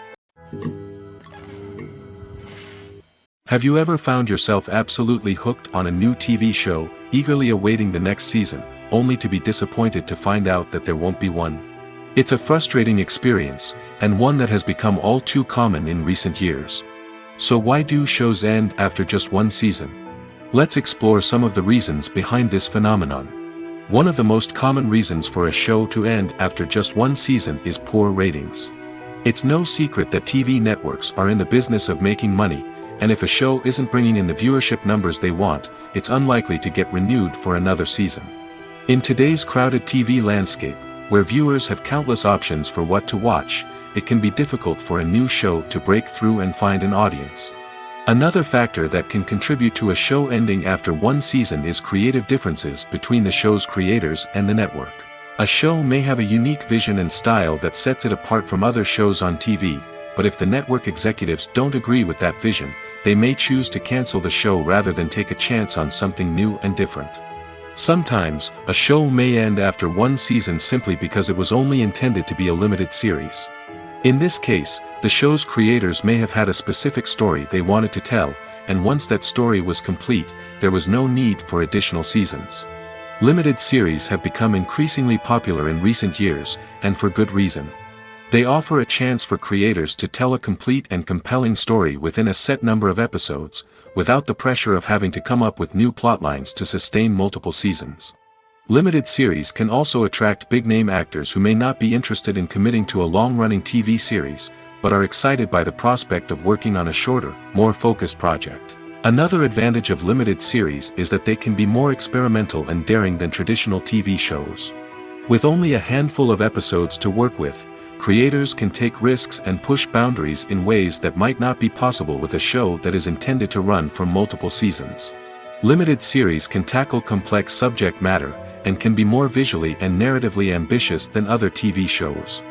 Have you ever found yourself absolutely hooked on a new TV show, eagerly awaiting the next season, only to be disappointed to find out that there won't be one? It's a frustrating experience, and one that has become all too common in recent years. So why do shows end after just one season? Let's explore some of the reasons behind this phenomenon. One of the most common reasons for a show to end after just one season is poor ratings. It's no secret that TV networks are in the business of making money, and if a show isn't bringing in the viewership numbers they want, it's unlikely to get renewed for another season. In today's crowded TV landscape, where viewers have countless options for what to watch, it can be difficult for a new show to break through and find an audience. Another factor that can contribute to a show ending after one season is creative differences between the show's creators and the network. A show may have a unique vision and style that sets it apart from other shows on TV, but if the network executives don't agree with that vision, they may choose to cancel the show rather than take a chance on something new and different. Sometimes, a show may end after one season simply because it was only intended to be a limited series. In this case, the show's creators may have had a specific story they wanted to tell, and once that story was complete, there was no need for additional seasons. Limited series have become increasingly popular in recent years, and for good reason. They offer a chance for creators to tell a complete and compelling story within a set number of episodes, without the pressure of having to come up with new plotlines to sustain multiple seasons. Limited series can also attract big-name actors who may not be interested in committing to a long-running TV series, but are excited by the prospect of working on a shorter, more focused project. Another advantage of limited series is that they can be more experimental and daring than traditional TV shows. With only a handful of episodes to work with, creators can take risks and push boundaries in ways that might not be possible with a show that is intended to run for multiple seasons. Limited series can tackle complex subject matter, and can be more visually and narratively ambitious than other TV shows.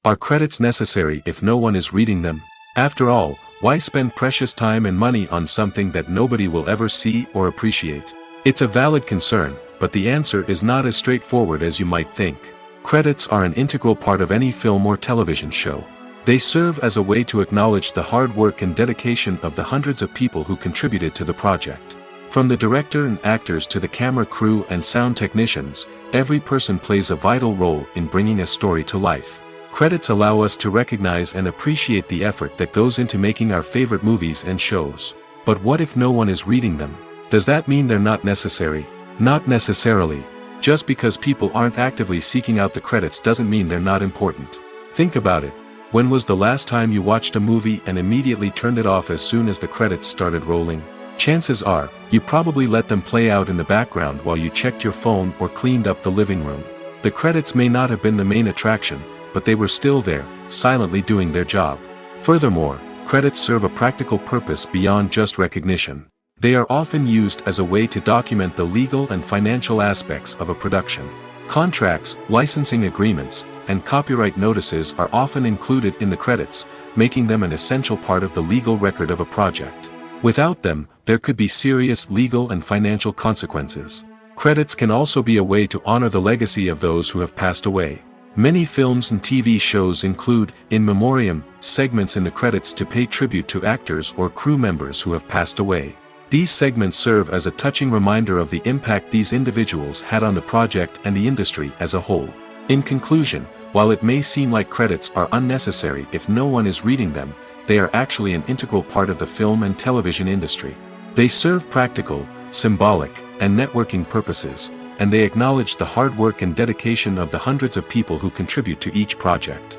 Are credits necessary if no one is reading them? After all, why spend precious time and money on something that nobody will ever see or appreciate? It's a valid concern, but the answer is not as straightforward as you might think. Credits are an integral part of any film or television show. They serve as a way to acknowledge the hard work and dedication of the hundreds of people who contributed to the project. From the director and actors to the camera crew and sound technicians, every person plays a vital role in bringing a story to life. Credits allow us to recognize and appreciate the effort that goes into making our favorite movies and shows. But what if no one is reading them? Does that mean they're not necessary? Not necessarily. Just because people aren't actively seeking out the credits doesn't mean they're not important. Think about it. When was the last time you watched a movie and immediately turned it off as soon as the credits started rolling? Chances are, you probably let them play out in the background while you checked your phone or cleaned up the living room. The credits may not have been the main attraction, but they were still there, silently doing their job. Furthermore, credits serve a practical purpose beyond just recognition. They are often used as a way to document the legal and financial aspects of a production. Contracts, licensing agreements, and copyright notices are often included in the credits, making them an essential part of the legal record of a project. Without them, there could be serious legal and financial consequences. Credits can also be a way to honor the legacy of those who have passed away. Many films and TV shows include, in memoriam, segments in the credits to pay tribute to actors or crew members who have passed away. These segments serve as a touching reminder of the impact these individuals had on the project and the industry as a whole. In conclusion, while it may seem like credits are unnecessary if no one is reading them, they are actually an integral part of the film and television industry. They serve practical, symbolic, and networking purposes, and they acknowledge the hard work and dedication of the hundreds of people who contribute to each project.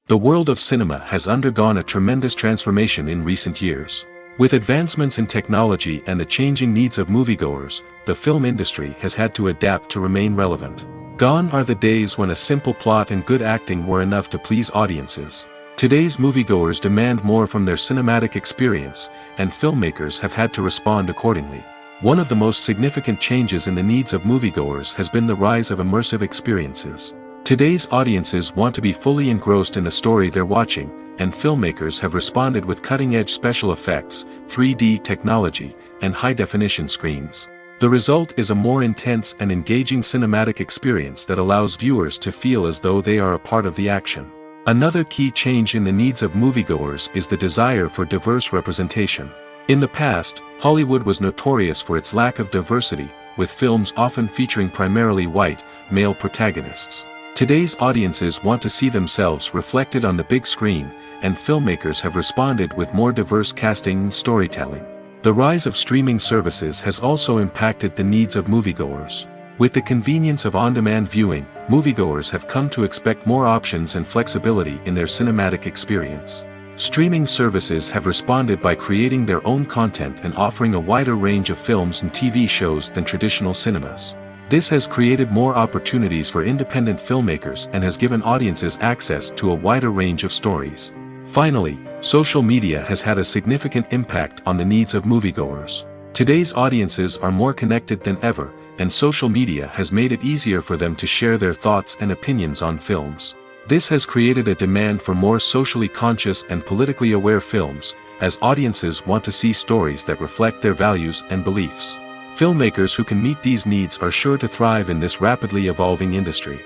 The world of cinema has undergone a tremendous transformation in recent years. With advancements in technology and the changing needs of moviegoers, the film industry has had to adapt to remain relevant. Gone are the days when a simple plot and good acting were enough to please audiences. Today's moviegoers demand more from their cinematic experience, and filmmakers have had to respond accordingly. One of the most significant changes in the needs of moviegoers has been the rise of immersive experiences. Today's audiences want to be fully engrossed in the story they're watching, and filmmakers have responded with cutting-edge special effects, 3D technology, and high-definition screens. The result is a more intense and engaging cinematic experience that allows viewers to feel as though they are a part of the action. Another key change in the needs of moviegoers is the desire for diverse representation. In the past, Hollywood was notorious for its lack of diversity, with films often featuring primarily white, male protagonists. Today's audiences want to see themselves reflected on the big screen, and filmmakers have responded with more diverse casting and storytelling. The rise of streaming services has also impacted the needs of moviegoers. With the convenience of on-demand viewing, moviegoers have come to expect more options and flexibility in their cinematic experience. Streaming services have responded by creating their own content and offering a wider range of films and TV shows than traditional cinemas. This has created more opportunities for independent filmmakers and has given audiences access to a wider range of stories. Finally, social media has had a significant impact on the needs of moviegoers. Today's audiences are more connected than ever, and social media has made it easier for them to share their thoughts and opinions on films. This has created a demand for more socially conscious and politically aware films, as audiences want to see stories that reflect their values and beliefs. Filmmakers who can meet these needs are sure to thrive in this rapidly evolving industry.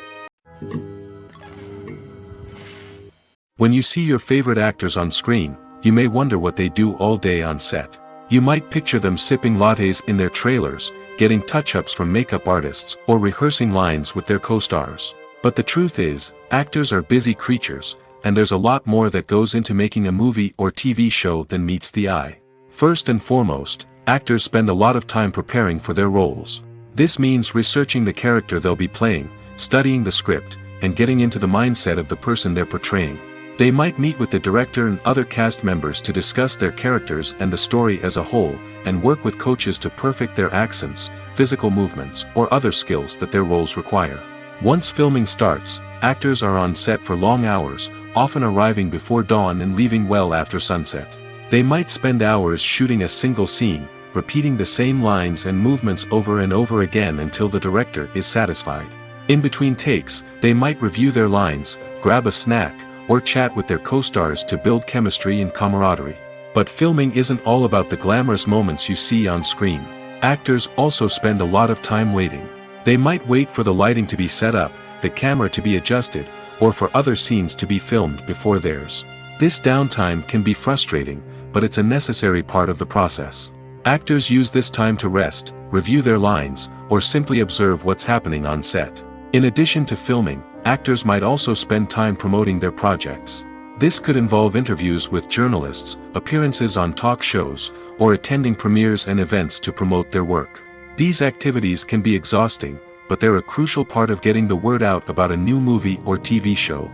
When you see your favorite actors on screen, you may wonder what they do all day on set. You might picture them sipping lattes in their trailers, getting touch-ups from makeup artists, or rehearsing lines with their co-stars. But the truth is, actors are busy creatures, and there's a lot more that goes into making a movie or TV show than meets the eye. First and foremost, actors spend a lot of time preparing for their roles. This means researching the character they'll be playing, studying the script, and getting into the mindset of the person they're portraying. They might meet with the director and other cast members to discuss their characters and the story as a whole, and work with coaches to perfect their accents, physical movements, or other skills that their roles require. Once filming starts, actors are on set for long hours, often arriving before dawn and leaving well after sunset. They might spend hours shooting a single scene, repeating the same lines and movements over and over again until the director is satisfied. In between takes, they might review their lines, grab a snack, or chat with their co-stars to build chemistry and camaraderie. But filming isn't all about the glamorous moments you see on screen. Actors also spend a lot of time waiting. They might wait for the lighting to be set up, the camera to be adjusted, or for other scenes to be filmed before theirs. This downtime can be frustrating, but it's a necessary part of the process. Actors use this time to rest, review their lines, or simply observe what's happening on set. In addition to filming, actors might also spend time promoting their projects. This could involve interviews with journalists, appearances on talk shows, or attending premieres and events to promote their work. These activities can be exhausting, but they're a crucial part of getting the word out about a new movie or TV show.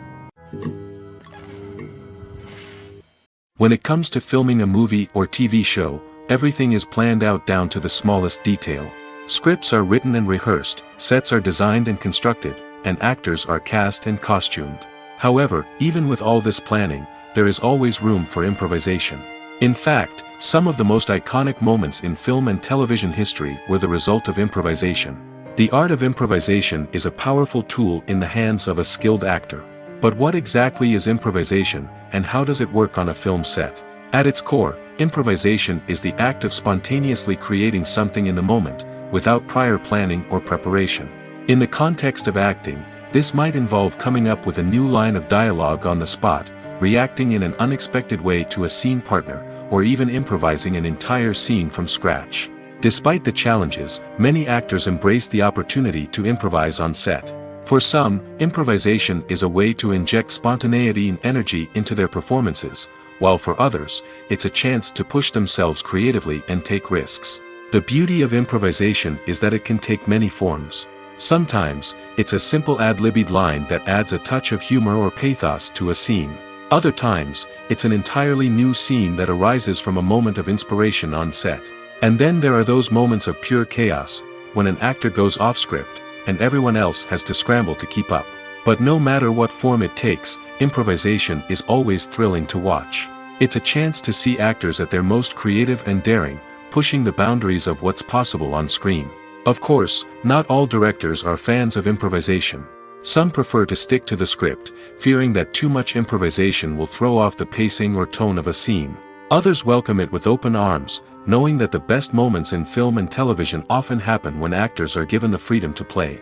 When it comes to filming a movie or TV show, everything is planned out down to the smallest detail. Scripts are written and rehearsed, sets are designed and constructed, and actors are cast and costumed. However, even with all this planning, there is always room for improvisation. In fact, some of the most iconic moments in film and television history were the result of improvisation. The art of improvisation is a powerful tool in the hands of a skilled actor. But what exactly is improvisation, and how does it work on a film set? At its core, improvisation is the act of spontaneously creating something in the moment, without prior planning or preparation. In the context of acting, this might involve coming up with a new line of dialogue on the spot, reacting in an unexpected way to a scene partner, or even improvising an entire scene from scratch. Despite the challenges, many actors embrace the opportunity to improvise on set. For some, improvisation is a way to inject spontaneity and energy into their performances, while for others, it's a chance to push themselves creatively and take risks. The beauty of improvisation is that it can take many forms. Sometimes, it's a simple ad-libbed line that adds a touch of humor or pathos to a scene. Other times, it's an entirely new scene that arises from a moment of inspiration on set. And then there are those moments of pure chaos, when an actor goes off script, and everyone else has to scramble to keep up. But no matter what form it takes, improvisation is always thrilling to watch. It's a chance to see actors at their most creative and daring, pushing the boundaries of what's possible on screen. Of course, not all directors are fans of improvisation. Some prefer to stick to the script, fearing that too much improvisation will throw off the pacing or tone of a scene. Others welcome it with open arms, knowing that the best moments in film and television often happen when actors are given the freedom to play.